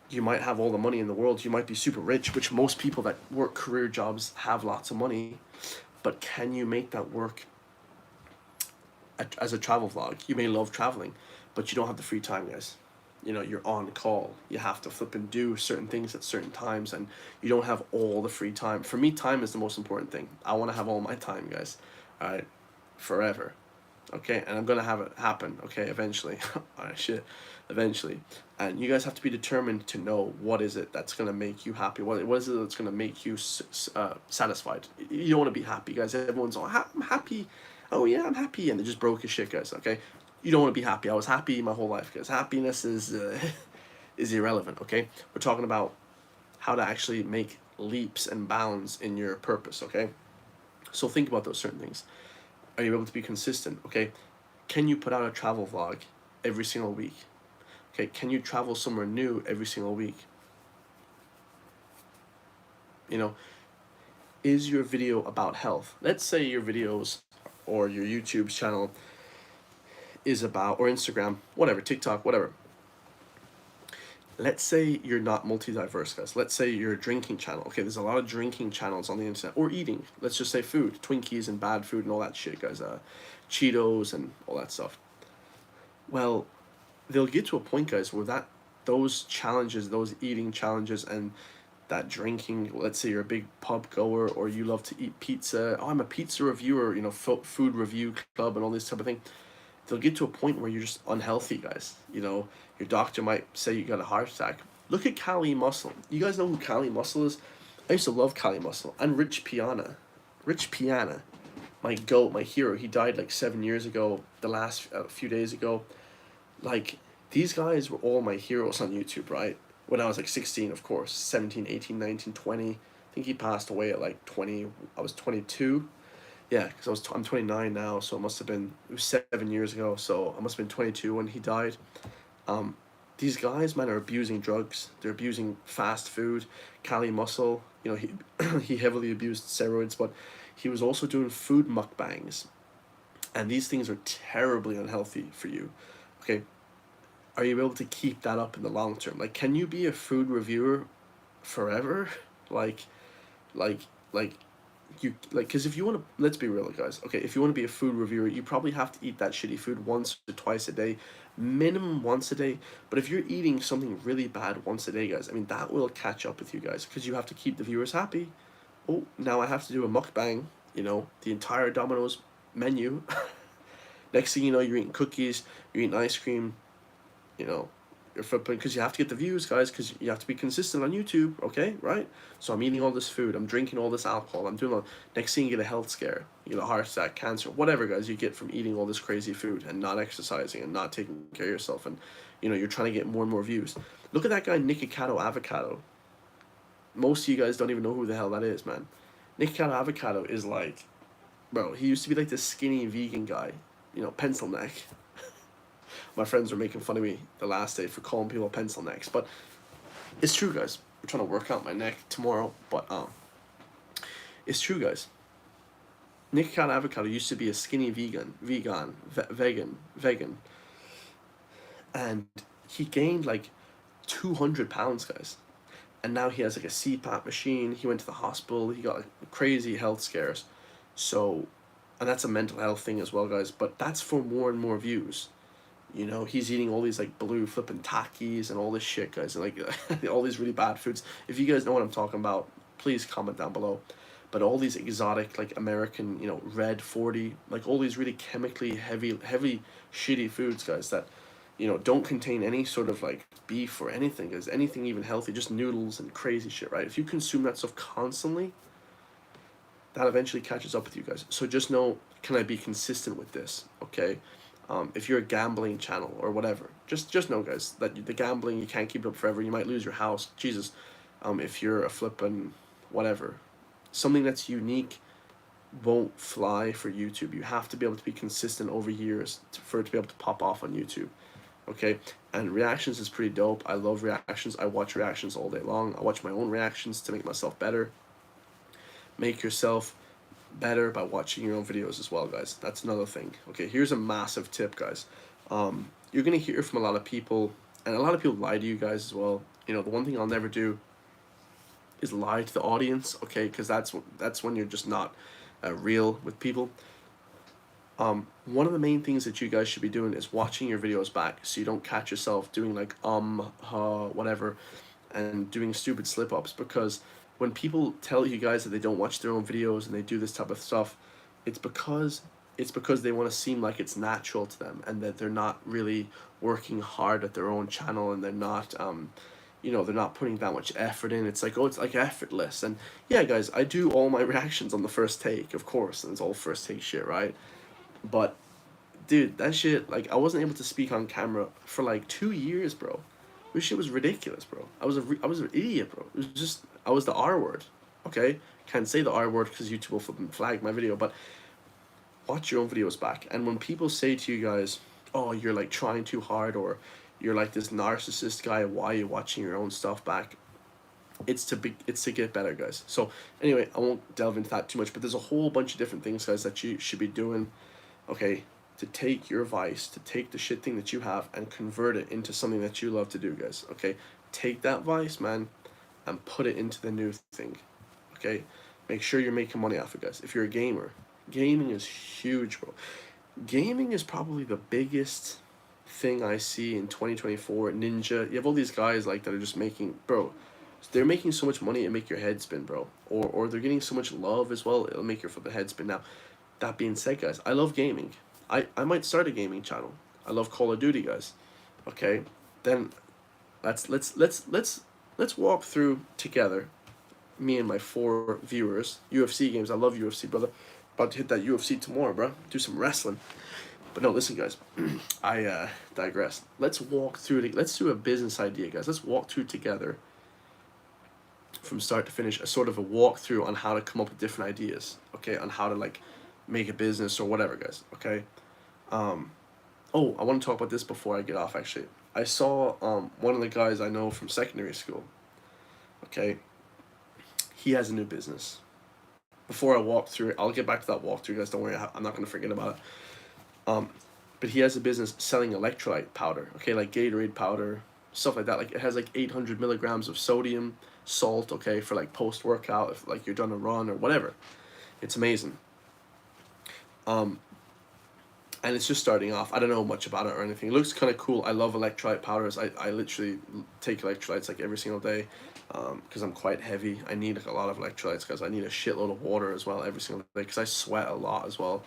You might have all the money in the world. You might be super rich, which most people that work career jobs have lots of money. But can you make that work as a travel vlog? You may love traveling, but you don't have the free time, guys. You're on call. You have to flip and do certain things at certain times, and you don't have all the free time. For me, time is the most important thing. I want to have all my time, guys. All right, forever. Okay, and I'm gonna have it happen. Okay, eventually. All right, shit, eventually. And you guys have to be determined to know what is it that's gonna make you happy. What is it that's gonna make you satisfied? You don't want to be happy, guys. Everyone's all, I'm happy. Oh yeah, I'm happy, and they just broke as shit, guys. Okay, you don't want to be happy. I was happy my whole life, guys. Happiness is is irrelevant. Okay, we're talking about how to actually make leaps and bounds in your purpose. Okay, so think about those certain things. Are you able to be consistent? Okay, can you put out a travel vlog every single week? Okay, can you travel somewhere new every single week? Is your video about health? Let's say your videos or your YouTube channel is about, or Instagram, whatever, TikTok, whatever. let's say you're not multi-diverse, guys. Let's say you're a drinking channel. Okay, there's a lot of drinking channels on the internet, or eating. Let's just say food, Twinkies and bad food and all that shit, guys. Cheetos and all that stuff. Well, they'll get to a point, guys, where those challenges, those eating challenges, and that drinking. Let's say you're a big pub goer, or you love to eat pizza. Oh, I'm a pizza reviewer. You know, food review club and all this type of thing. They'll get to a point where you're just unhealthy, guys. You know, your doctor might say you got a heart attack. Look at Cali Muscle. You guys know who Cali Muscle is? I used to love Cali Muscle. And Rich Piana. Rich Piana, my goat, my hero. He died like 7 years ago, the last few days ago. Like, these guys were all my heroes on YouTube, right? When I was like 16, of course. 17, 18, 19, 20. I think he passed away at like 20. I was 22. Yeah, because I'm 29 now, so it was 7 years ago, so I must have been 22 when he died. Um, these guys, man, are abusing drugs. They're abusing fast food. Cali Muscle, you know, he he heavily abused steroids, but he was also doing food mukbangs, and these things are terribly unhealthy for you. Okay, are you able to keep that up in the long term? Like, can you be a food reviewer forever? Like, like, like, you like, because if you want to, let's be real, guys. Okay, if you want to be a food reviewer, you probably have to eat that shitty food once or twice a day, minimum once a day. But if you're eating something really bad once a day, guys, I mean, that will catch up with you guys, because you have to keep the viewers happy. Oh, now I have to do a mukbang, you know, the entire Domino's menu. Next thing you know, you're eating cookies, you're eating ice cream, you know, your footprint, because you have to get the views, guys, because you have to be consistent on YouTube. Okay, right? So I'm eating all this food, I'm drinking all this alcohol, I'm doing all, next thing you get a health scare, you get a heart attack, cancer, whatever, guys, you get from eating all this crazy food and not exercising and not taking care of yourself. And you know, you're trying to get more and more views. Look at that guy, Nikocado Avocado. Most of you guys don't even know who the hell that is, man. Nikocado Avocado is like, bro, he used to be like this skinny vegan guy, you know, pencil neck. My friends were making fun of me the last day for calling people pencil necks, but it's true, guys. I'm trying to work out my neck tomorrow, but it's true, guys. Nikocado Avocado used to be a skinny vegan, and he gained like 200 pounds, guys. And now he has like a CPAP machine. He went to the hospital. He got like crazy health scares. So, and that's a mental health thing as well, guys. But that's for more and more views. You know, he's eating all these like blue flipping Takis and all this shit, guys. And like all these really bad foods. If you guys know what I'm talking about, please comment down below. But all these exotic, like American, you know, Red 40, like all these really chemically heavy, shitty foods, guys, that, you know, don't contain any sort of like beef or anything, guys, anything even healthy, just noodles and crazy shit, right? If you consume that stuff constantly, that eventually catches up with you guys. So just know, can I be consistent with this, okay? If you're a gambling channel or whatever, just know, guys, that the gambling, you can't keep it up forever. You might lose your house. Jesus. If you're a flippin' whatever, something that's unique won't fly for YouTube. You have to be able to be consistent over years for it to be able to pop off on YouTube. Okay, and reactions is pretty dope. I love reactions. I watch reactions all day long. I watch my own reactions to make myself better. Make yourself better by watching your own videos as well, guys. That's another thing. Okay, here's a massive tip, guys. You're gonna hear from a lot of people, and a lot of people lie to you guys as well. You know, the one thing I'll never do is lie to the audience, okay? Because that's when you're just not real with people. One of the main things that you guys should be doing is watching your videos back, so you don't catch yourself doing like whatever, and doing stupid slip ups. Because when people tell you guys that they don't watch their own videos and they do this type of stuff, it's because they want to seem like it's natural to them, and that they're not really working hard at their own channel, and they're not you know, they're not putting that much effort in. It's like, oh, it's like effortless. And yeah, guys, I do all my reactions on the first take, of course, and it's all first take shit, right? But dude, that shit, like, I wasn't able to speak on camera for like 2 years, bro. This shit was ridiculous, bro. I was an idiot, bro. It was just, I was the R word. Okay, can't say the R word because YouTube will flipping flag my video. But watch your own videos back, and when people say to you guys, oh, you're like trying too hard, or you're like this narcissist guy, why are you watching your own stuff back? It's to get better, guys. So anyway, I won't delve into that too much, but there's a whole bunch of different things, guys, that you should be doing, okay, to take your vice, to take the shit thing that you have and convert it into something that you love to do, guys. Okay, take that vice, man, and put it into the new thing. Okay, make sure you're making money off it, guys. If you're a gamer, gaming is huge, bro. Gaming is probably the biggest thing I see in 2024. Ninja, you have all these guys like that are just making, bro. They're making so much money it make your head spin, bro. Or they're getting so much love as well, it'll make your fucking head spin. Now, that being said, guys, I love gaming. I might start a gaming channel. I love Call of Duty, guys. Okay, then let's walk through together. Me and my 4 viewers, UFC games. I love UFC, brother. About to hit that UFC tomorrow, bro. Do some wrestling. But no, listen, guys. I digress. Let's walk through it. Let's do a business idea, guys. Let's walk through together from start to finish, a sort of a walkthrough on how to come up with different ideas. Okay, on how to like make a business or whatever, guys. Okay. Oh, I want to talk about this before I get off. Actually, I saw one of the guys I know from secondary school. Okay, he has a new business. Before I walk through it, I'll get back to that walkthrough, guys. Don't worry, I'm not gonna forget about it. But he has a business selling electrolyte powder. Okay, like Gatorade powder, stuff like that. Like it has like 800 milligrams of sodium, salt. Okay, for like post workout, if like you're done a run or whatever. It's amazing. And it's just starting off. I don't know much about it or anything. It looks kind of cool. I love electrolyte powders. I literally take electrolytes like every single day, because I'm quite heavy. I need like a lot of electrolytes because I need a shitload of water as well every single day because I sweat a lot as well.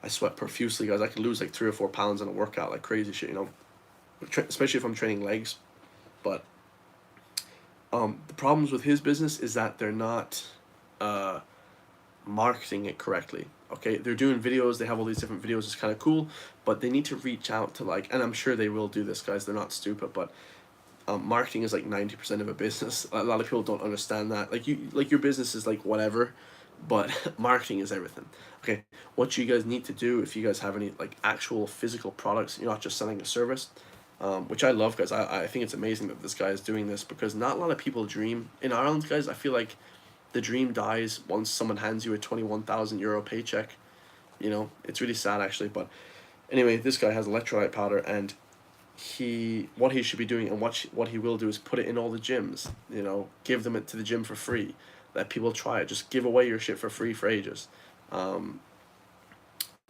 I sweat profusely, guys. I can lose like 3 or 4 pounds in a workout, like crazy shit, you know. Especially if I'm training legs. But the problems with his business is that they're not marketing it correctly. Okay, they're doing videos, they have all these different videos, it's kind of cool, but they need to reach out to like, and I'm sure they will do this, guys, they're not stupid, but marketing is like 90% of a business. A lot of people don't understand that. Like your business is like whatever, but marketing is everything. Okay, what you guys need to do if you guys have any like actual physical products, you're not just selling a service, which I love, guys. I think it's amazing that this guy is doing this because not a lot of people dream in Ireland, guys. I feel like the dream dies once someone hands you a 21,000 euro paycheck. You know, it's really sad actually. But anyway, this guy has electrolyte powder, and what he should be doing and what he will do is put it in all the gyms. You know, give them it to the gym for free. Let people try it. Just give away your shit for free for ages. And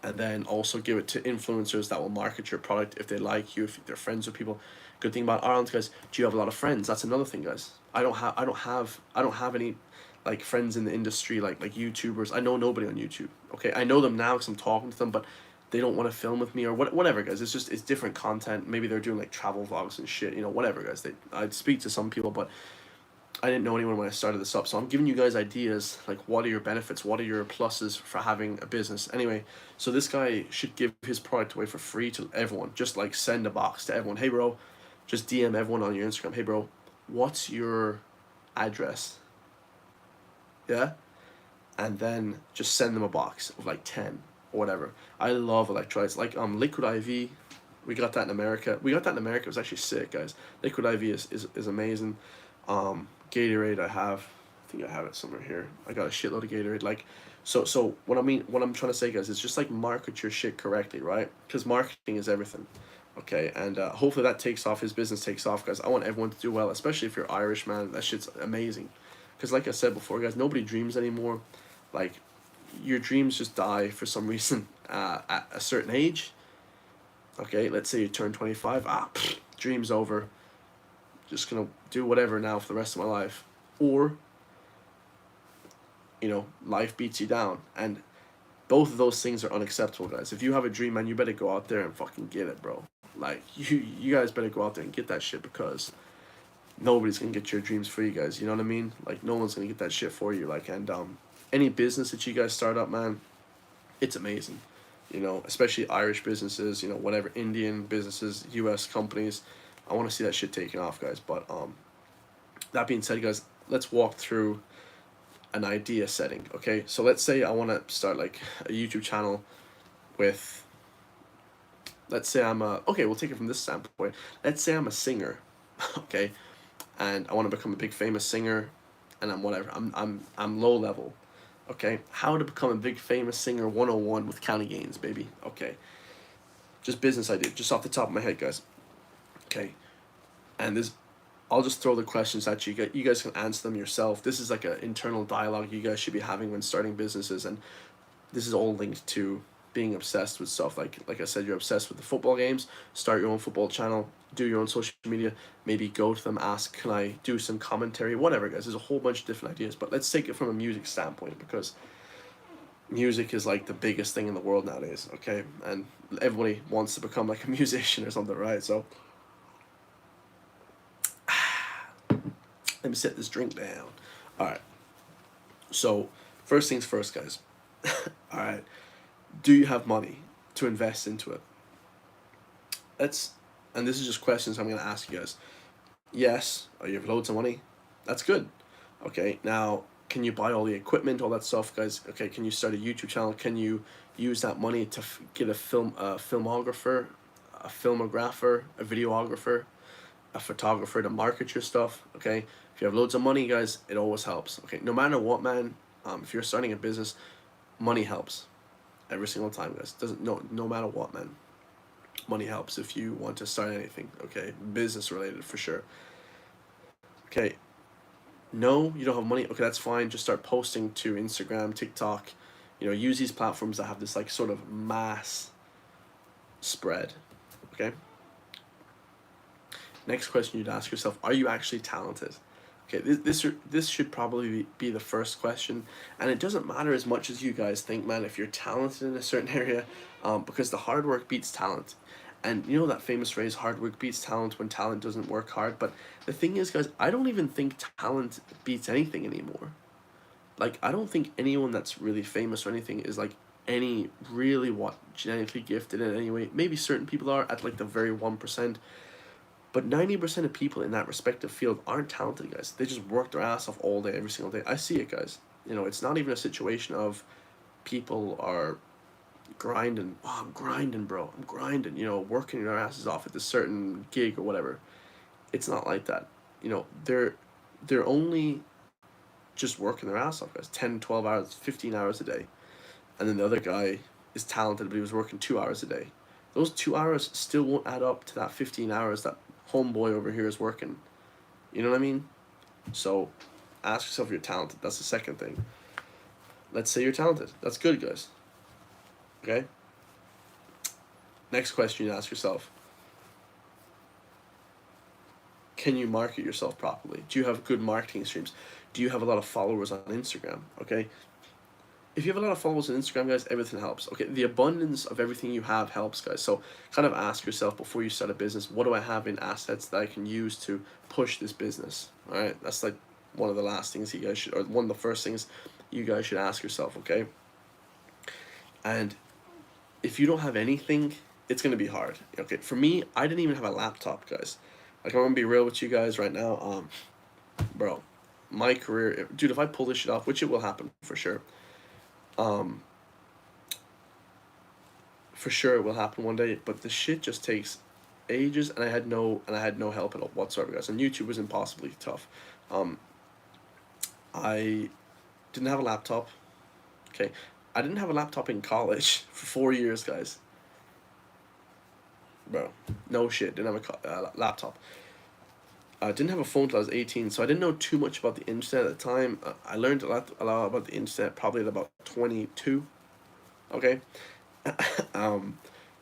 then also give it to influencers that will market your product if they like you, if they're friends with people. Good thing about Ireland, guys, do you have a lot of friends? That's another thing, guys. I don't have any like friends in the industry like YouTubers. I know nobody on YouTube. Okay, I know them now because I'm talking to them, but they don't want to film with me or whatever, guys. It's different content. Maybe they're doing like travel vlogs and shit. You know, whatever, guys. I'd speak to some people, but I didn't know anyone when I started this up. So I'm giving you guys ideas like what are your benefits, what are your pluses for having a business. Anyway, so this guy should give his product away for free to everyone. Just like send a box to everyone. Hey, bro, just DM everyone on your Instagram. Hey, bro, what's your address? Yeah, and then just send them a box of like 10 or whatever. I love electrolytes like Liquid IV. We got that in America. It was actually sick, guys. Liquid IV is amazing. Gatorade I think I have it somewhere here. I got a shitload of Gatorade. Like, so what I'm trying to say, guys, is just like market your shit correctly, right? Because marketing is everything. Okay, and hopefully that takes off. His business takes off, guys. I want everyone to do well, especially if you're Irish, man. That shit's amazing. Because like I said before, guys, nobody dreams anymore. Like, your dreams just die for some reason at a certain age. Okay, let's say you turn 25. Dream's over. Just gonna do whatever now for the rest of my life. Or, you know, life beats you down. And both of those things are unacceptable, guys. If you have a dream, man, you better go out there and fucking get it, bro. Like, you guys better go out there and get that shit because nobody's gonna get your dreams for you guys. You know what I mean? Like, no one's gonna get that shit for you. Like, and any business that you guys start up, man, it's amazing. You know, especially Irish businesses. You know, whatever, Indian businesses, U.S. companies. I want to see that shit taken off, guys. But that being said, guys, let's walk through an idea setting. Okay, so let's say I want to start like a YouTube channel with. Let's say we'll take it from this standpoint. Let's say I'm a singer, okay, and I want to become a big famous singer, and I'm whatever. I'm low level, okay. How to become a big famous singer 101 with County Gains, baby. Okay, just business idea, just off the top of my head, guys. Okay, and there's I'll just throw the questions at you. You guys can answer them yourself. This is like an internal dialogue you guys should be having when starting businesses, and this is all linked to being obsessed with stuff. Like I said, you're obsessed with the football games. Start your own football channel. Do your own social media. Maybe go to them. Ask, can I do some commentary? Whatever, guys. There's a whole bunch of different ideas. But let's take it from a music standpoint, because music is like the biggest thing in the world nowadays. Okay, and everybody wants to become like a musician or something, right? So let me set this drink down. All right. So first things first, guys. All right. Do you have money to invest into it? And this is just questions I'm gonna ask you guys. Yes. Oh, you have loads of money. That's good. Okay. Now, can you buy all the equipment, all that stuff, guys? Okay. Can you start a YouTube channel? Can you use that money to get a filmographer, a filmographer, a videographer, a photographer to market your stuff? Okay. If you have loads of money, guys, it always helps. Okay. No matter what, man. If you're starting a business, money helps every single time, guys. Doesn't no matter what, man. Money helps if you want to start anything. Okay, business related for sure. Okay, no, you don't have money. Okay, that's fine. Just start posting to Instagram, TikTok. You know, use these platforms that have this like sort of mass spread. Okay. Next question you'd ask yourself: are you actually talented? Okay, this should probably be the first question, and it doesn't matter as much as you guys think, man. If you're talented in a certain area, because the hard work beats talent, and you know that famous phrase, "Hard work beats talent" when talent doesn't work hard. But the thing is, guys, I don't even think talent beats anything anymore. Like, I don't think anyone that's really famous or anything is like any really what genetically gifted in any way. Maybe certain people are at like the very 1%. But 90% of people in that respective field aren't talented, guys. They just work their ass off all day, every single day. I see it, guys. You know, it's not even a situation of people are grinding. Oh, I'm grinding, bro. I'm grinding. You know, working their asses off at this certain gig or whatever. It's not like that. You know, they're only just working their ass off, guys. 10, 12 hours, 15 hours a day. And then the other guy is talented, but he was working 2 hours a day. Those 2 hours still won't add up to that 15 hours that homeboy over here is working. You know what I mean? So ask yourself if you're talented. That's the second thing. Let's say you're talented. That's good, guys. Okay? Next question you ask yourself: can you market yourself properly? Do you have good marketing streams? Do you have a lot of followers on Instagram? Okay? If you have a lot of followers on Instagram, guys, everything helps. Okay, the abundance of everything you have helps, guys. So kind of ask yourself before you start a business, what do I have in assets that I can use to push this business? All right, that's like one of the last things you guys should, or one of the first things you guys should ask yourself, okay? And if you don't have anything, it's gonna be hard. Okay, for me, I didn't even have a laptop, guys. Like, I'm gonna be real with you guys right now. Bro, my career, dude, if I pull this shit off, which it will happen for sure, for sure it will happen one day, but the shit just takes ages, and I had no help at all whatsoever, guys. And YouTube was impossibly tough. I didn't have a laptop. Okay, I didn't have a laptop in college for 4 years, guys. Bro, no shit, didn't have a laptop. I didn't have a phone till I was 18, so I didn't know too much about the internet at the time. I learned a lot about the internet probably at about 22. Okay. Didn't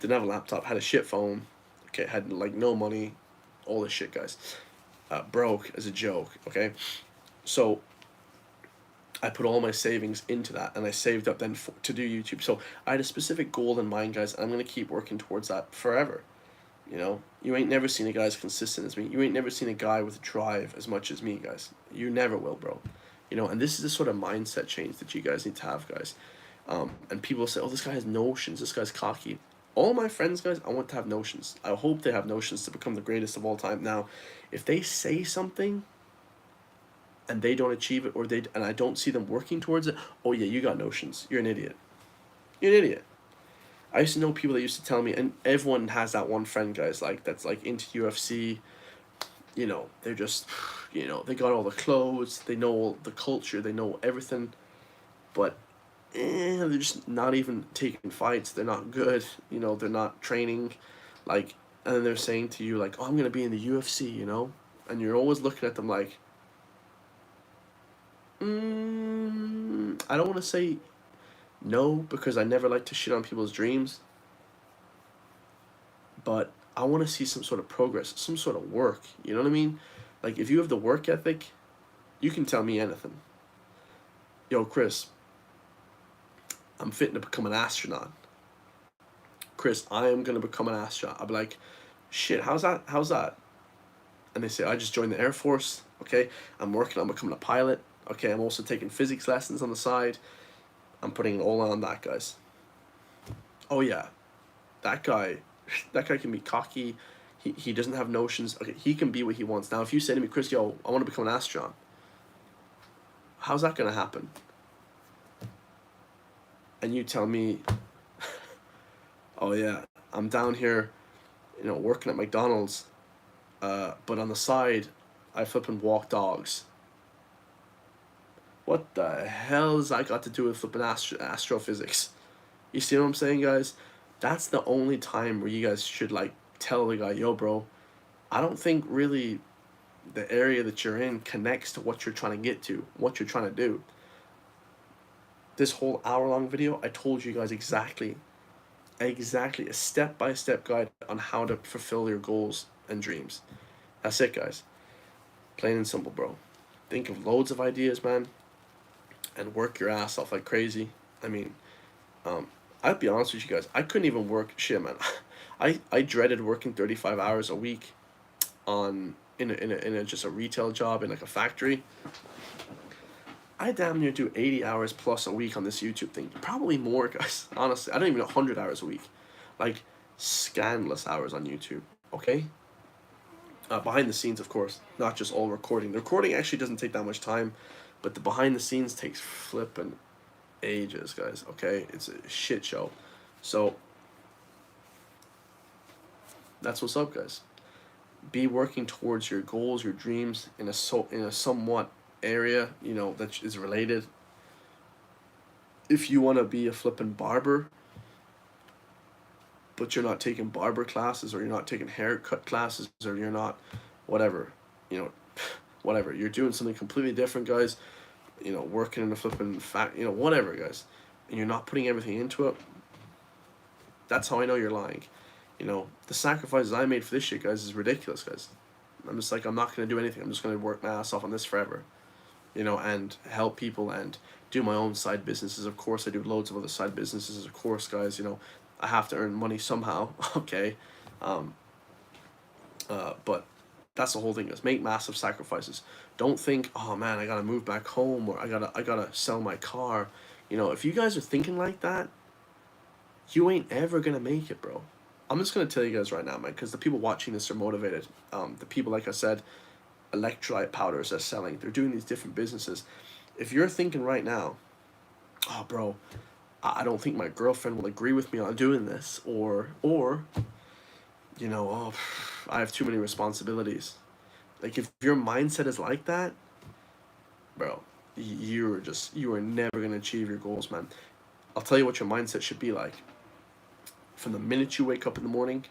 have a laptop, had a shit phone. Okay, had like no money, all this shit, guys. Broke as a joke. Okay, so I put all my savings into that, and I saved up then to do YouTube. So I had a specific goal in mind, guys, and I'm gonna keep working towards that forever. You know, you ain't never seen a guy as consistent as me. You ain't never seen a guy with drive as much as me, guys. You never will, bro. You know, and this is the sort of mindset change that you guys need to have, guys. And people say, oh, this guy has notions, this guy's cocky. All my friends, guys, I want to have notions. I hope they have notions to become the greatest of all time. Now, if they say something and they don't achieve it, and I don't see them working towards it, oh yeah, you got notions. You're an idiot. You're an idiot. I used to know people that used to tell me, and everyone has that one friend, guys, like that's like into UFC. You know, they're just, you know, they got all the clothes, they know all the culture, they know everything, but they're just not even taking fights. They're not good. You know, they're not training, like, and then they're saying to you like, oh, I'm gonna be in the UFC. You know, and you're always looking at them like, I don't want to say no because I never like to shit on people's dreams, but I want to see some sort of progress, some sort of work. You know what I mean? Like, if you have the work ethic, you can tell me anything. Yo, Chris, I'm fitting to become an astronaut. Chris, I am gonna become an astronaut. I'll be like, shit, how's that? How's that? And they say, I just joined the Air Force. Okay, I'm working on becoming a pilot. Okay, I'm also taking physics lessons on the side. I'm putting it all on that, guys. Oh yeah, that guy, that guy can be cocky. He doesn't have notions. Okay, he can be what he wants. Now, if you say to me, Chris, yo, I want to become an astronaut, how's that gonna happen? And you tell me, oh yeah, I'm down here, working at McDonald's, but on the side, I flip and walk dogs. What the hell's that got to do with flipping astrophysics? You see what I'm saying, guys? That's the only time where you guys should like tell the guy, yo, bro, I don't think really the area that you're in connects to what you're trying to get to, what you're trying to do. This whole hour-long video, I told you guys exactly a step-by-step guide on how to fulfill your goals and dreams. That's it, guys. Plain and simple, bro. Think of loads of ideas, man, and work your ass off like crazy. I mean, I'd be honest with you guys, I couldn't even work shit, man. I dreaded working 35 hours a week on in a just a retail job in like a factory. I damn near do 80 hours plus a week on this YouTube thing. Probably more, guys. Honestly, I don't even know 100 hours a week. Like, scandalous hours on YouTube, okay? Behind the scenes, of course, not just all recording. The recording actually doesn't take that much time, but the behind the scenes takes flipping ages, guys, okay? It's a shit show. So, that's what's up, guys. Be working towards your goals, your dreams in a somewhat area, that is related. If you want to be a flipping barber, but you're not taking barber classes, or you're not taking haircut classes, or you're not whatever, whatever, you're doing something completely different, guys, working in a flipping whatever, guys, and you're not putting everything into it, that's how I know you're lying. The sacrifices I made for this shit, guys, is ridiculous, guys. I'm just like, I'm not going to do anything. I'm just going to work my ass off on this forever, and help people and do my own side businesses. Of course, I do loads of other side businesses, of course, guys. I have to earn money somehow, okay? But that's the whole thing, is make massive sacrifices. Don't think, oh man, I gotta move back home, or I gotta sell my car. If you guys are thinking like that, you ain't ever gonna make it, bro. I'm just gonna tell you guys right now, man, because the people watching this are motivated. The people, like I said, electrolyte powders are selling. They're doing these different businesses. If you're thinking right now, oh, bro, I don't think my girlfriend will agree with me on doing this, or oh, I have too many responsibilities. Like, if your mindset is like that, bro, you are never gonna achieve your goals, man. I'll tell you what your mindset should be like. From the minute you wake up in the morning,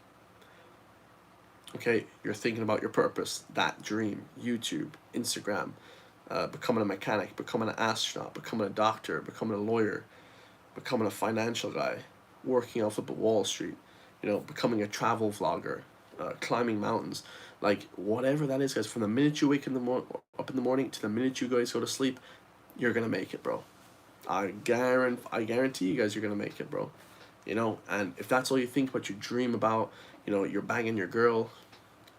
okay, you're thinking about your purpose, that dream, YouTube, Instagram, becoming a mechanic, becoming an astronaut, becoming a doctor, becoming a lawyer, becoming a financial guy, working off of Wall Street, becoming a travel vlogger, climbing mountains, like whatever that is, guys. From the minute you wake up in the morning to the minute you guys go to sleep, you're gonna make it, bro. I guarantee you guys, you're gonna make it, bro. And if that's all you think about, you dream about, you're banging your girl,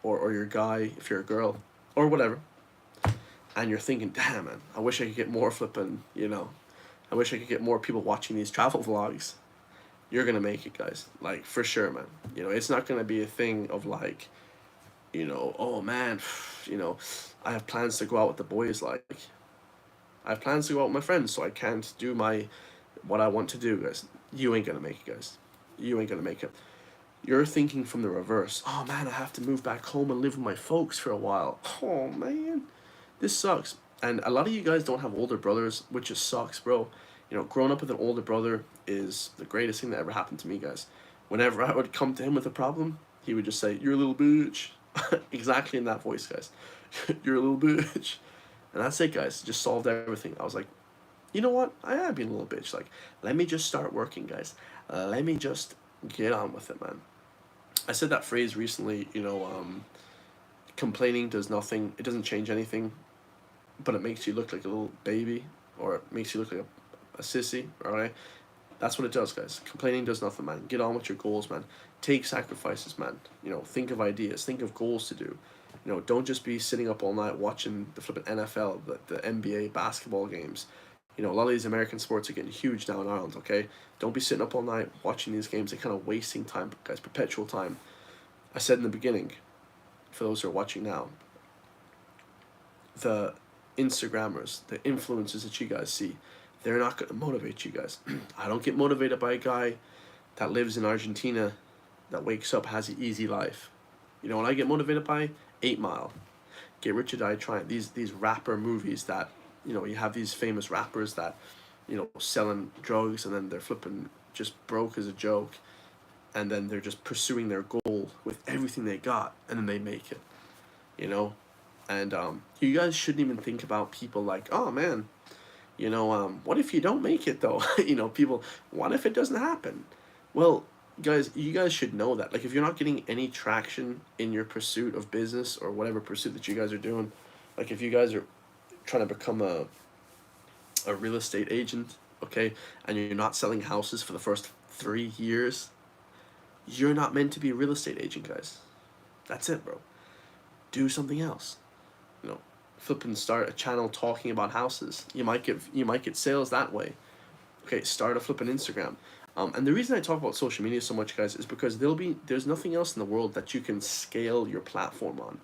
or your guy, if you're a girl, or whatever, and you're thinking, damn, man, I wish I could get more flipping, I wish I could get more people watching these travel vlogs, you're gonna make it, guys. Like, for sure, man. It's not gonna be a thing of like, oh man, I have plans to go out with the boys, like, I have plans to go out with my friends, so I can't do what I want to do, guys. You ain't gonna make it, guys. You ain't gonna make it. You're thinking from the reverse. Oh man, I have to move back home and live with my folks for a while. Oh man, this sucks. And a lot of you guys don't have older brothers, which just sucks, bro. Growing up with an older brother is the greatest thing that ever happened to me, guys. Whenever I would come to him with a problem, he would just say, "You're a little bitch." Exactly in that voice, guys. You're a little bitch. And that's it, guys. Just solved everything. I was like, you know what? I am being a little bitch. Like, let me just start working, guys. Let me just get on with it, man. I said that phrase recently, complaining does nothing. It doesn't change anything, but it makes you look like a little baby, or it makes you look like a sissy, alright? That's what it does, guys. Complaining does nothing, man. Get on with your goals, man. Take sacrifices, man. Think of ideas. Think of goals to do. Don't just be sitting up all night watching the flipping NFL, the NBA basketball games. A lot of these American sports are getting huge now in Ireland, okay? Don't be sitting up all night watching these games. They're kind of wasting time, guys. Perpetual time. I said in the beginning, for those who are watching now, the Instagrammers, the influencers that you guys see, they're not going to motivate you guys. I don't get motivated by a guy that lives in Argentina that wakes up, has an easy life. You know what I get motivated by? 8 Mile, Get Rich or Die Trying. These rapper movies that, you have these famous rappers that, selling drugs, and then they're flipping just broke as a joke, and then they're just pursuing their goal with everything they got, and then they make it, you know? And you guys shouldn't even think about people like, oh man, what if you don't make it though? People, what if it doesn't happen? Well, guys, you guys should know that. Like, if you're not getting any traction in your pursuit of business or whatever pursuit that you guys are doing, like if you guys are trying to become a real estate agent, okay, and you're not selling houses for the first 3 years, you're not meant to be a real estate agent, guys. That's it, bro. Do something else. You know, Flip and start a channel talking about houses. You might get sales that way. Okay, start a flipping Instagram. And the reason I talk about social media so much, guys, is because there's nothing else in the world that you can scale your platform on.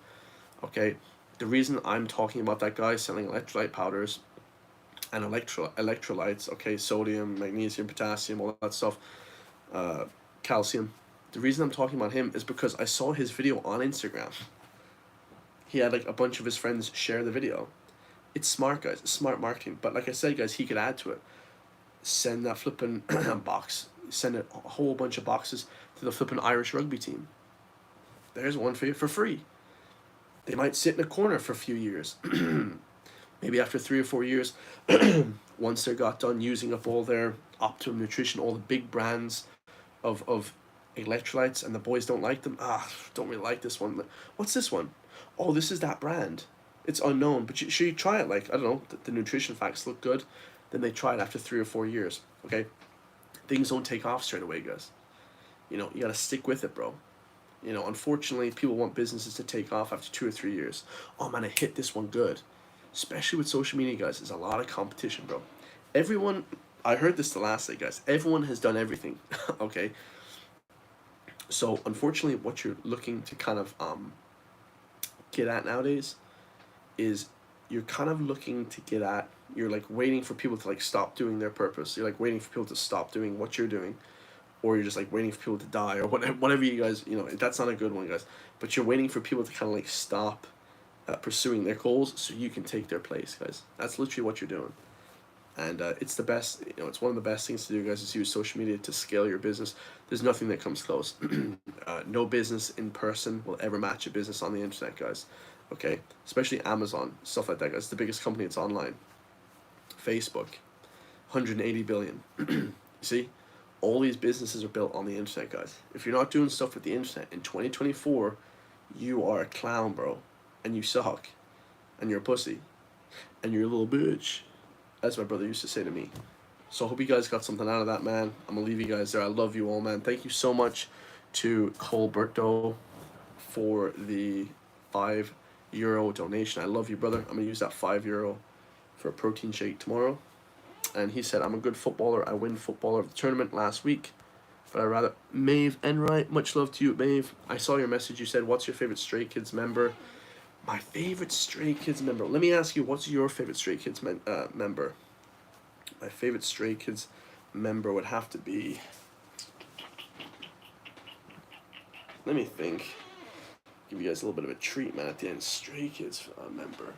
Okay, the reason I'm talking about that guy selling electrolyte powders and electrolytes, okay, sodium, magnesium, potassium, all that stuff, calcium. The reason I'm talking about him is because I saw his video on Instagram. He had like a bunch of his friends share the video. It's smart, guys. It's smart marketing. But like I said, guys, he could add to it. Send that flipping box. Send a whole bunch of boxes to the flipping Irish rugby team. There's one for you for free. They might sit in a corner for a few years. Maybe after 3 or 4 years, once they're got done using up all their Optimum Nutrition, all the big brands of electrolytes, and the boys don't like them. Don't really like this one. What's this one? Oh, this is that brand. It's unknown, but you try it. Like, I don't know, the nutrition facts look good. Then they try it after 3 or 4 years. Okay, things don't take off straight away, guys. You gotta stick with it, bro. Unfortunately, people want businesses to take off after 2 or 3 years. Oh man, I hit this one good. Especially with social media, guys, there's a lot of competition, bro. Everyone, I heard this the last day, guys. Everyone has done everything. Okay. So unfortunately, what you're looking to kind of get at nowadays is you're kind of looking to get at, you're like waiting for people to like stop doing their purpose. You're like waiting for people to stop doing what you're doing, or you're just like waiting for people to die, or whatever you guys, that's not a good one, guys. But you're waiting for people to kind of like stop pursuing their goals so you can take their place, guys. That's literally what you're doing. And it's the best, it's one of the best things to do, guys, is use social media to scale your business. There's nothing that comes close. No business in person will ever match a business on the internet, guys. Okay, especially Amazon, stuff like that, guys. It's the biggest company, it's online. Facebook, 180 billion. You see, all these businesses are built on the internet, guys. If you're not doing stuff with the internet in 2024, you are a clown, bro, and you suck, and you're a pussy, and you're a little bitch, as my brother used to say to me. So I hope you guys got something out of that, man. I'm gonna leave you guys there. I love you all, man. Thank you so much to Colberto for the €5 donation. I love you, brother. I'm gonna use that €5 for a protein shake tomorrow. And he said, I'm a good footballer. I win footballer of the tournament last week, but I rather Maeve Enright. Much love to you, Maeve. I saw your message. You said, what's your favorite Stray Kids member? My favorite Stray Kids member. Let me ask you, what's your favorite Stray Kids member? My favorite Stray Kids member would have to be. Let me think. Give you guys a little bit of a treat, man, at the end. Stray Kids member.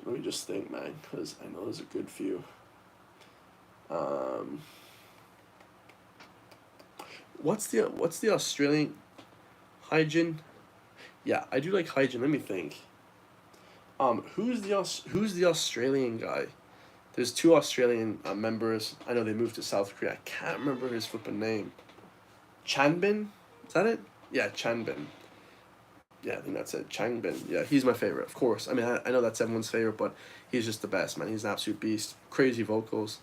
Let me just think, man, because I know there's a good few. What's the Australian hygiene? Yeah, I do like hygiene. Let me think. Who's the Australian guy? There's two Australian members. I know they moved to South Korea. I can't remember his flipping name. Chanbin? Is that it? Yeah, Chanbin. Yeah, I think that's it. Changbin. Yeah, he's my favorite, of course. I mean, I know that's everyone's favorite, but he's just the best, man. He's an absolute beast. Crazy vocals.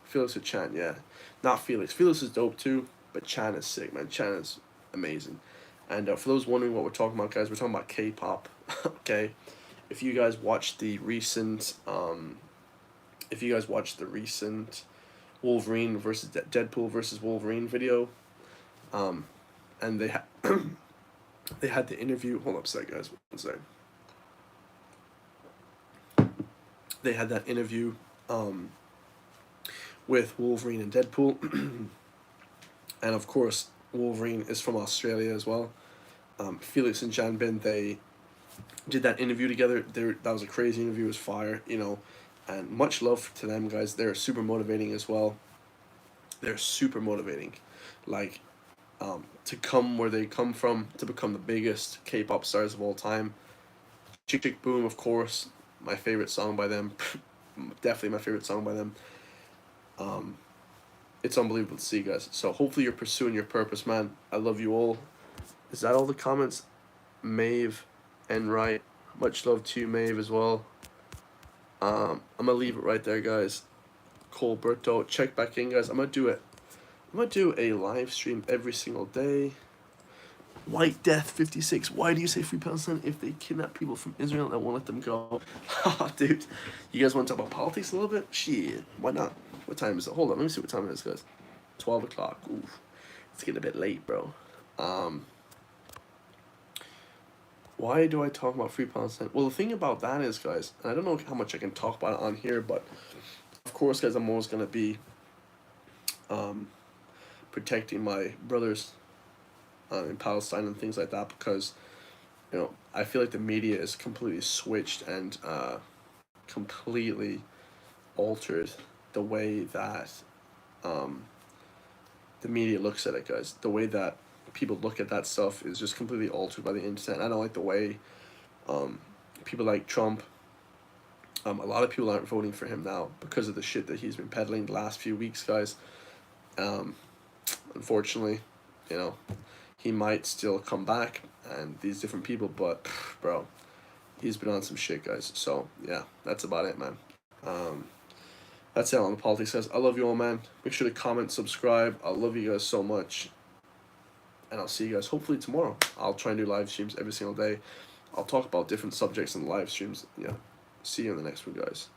Felix with Chan, yeah. Not Felix. Felix is dope too, but Chan is sick, man. Chan is amazing. And for those wondering what we're talking about, guys, we're talking about K-pop. Okay, if you guys watched the recent, Wolverine versus Deadpool versus Wolverine video, and they had they had the interview. Hold up a sec, guys. One sec. They had that interview, with Wolverine and Deadpool, and of course Wolverine is from Australia as well. Felix and Janbin, they did that interview together. That was a crazy interview. It was fire, you know, and much love to them guys. They're super motivating as well. They're super motivating, like, to come where they come from, to become the biggest K-pop stars of all time. Chick Chick Boom, of course, my favorite song by them. Definitely my favorite song by them. It's unbelievable to see, guys. So hopefully you're pursuing your purpose, man. I love you all. Is that all the comments? Maeve and Right. Much love to you, Maeve, as well. I'm gonna leave it right there, guys. Colberto, check back in, guys. I'm gonna do a live stream every single day. White Death 56. Why do you say free Palestine if they kidnap people from Israel and won't let them go? Dude, you guys want to talk about politics a little bit? Shit, why not? What time is it? Hold on, let me see what time it is, guys. 12 o'clock. Oof, it's getting a bit late, bro. Why do I talk about free Palestine? Well, the thing about that is, guys, and I don't know how much I can talk about it on here, but of course, guys, I'm always gonna be protecting my brothers in Palestine and things like that, because, you know, I feel like the media is completely switched and completely altered the way that the media looks at it, guys. The way that people look at that stuff is just completely altered by the internet. I don't like the way people like Trump, a lot of people aren't voting for him now because of the shit that he's been peddling the last few weeks, guys. Unfortunately, you know, he might still come back and these different people, but bro, he's been on some shit, guys. So yeah, that's about it, man. That's it on the politics, guys. I love you all, man. Make sure to comment, subscribe. I love you guys so much, and I'll see you guys hopefully tomorrow. I'll try and do live streams every single day. I'll talk about different subjects in the live streams. Yeah, see you in the next one, guys.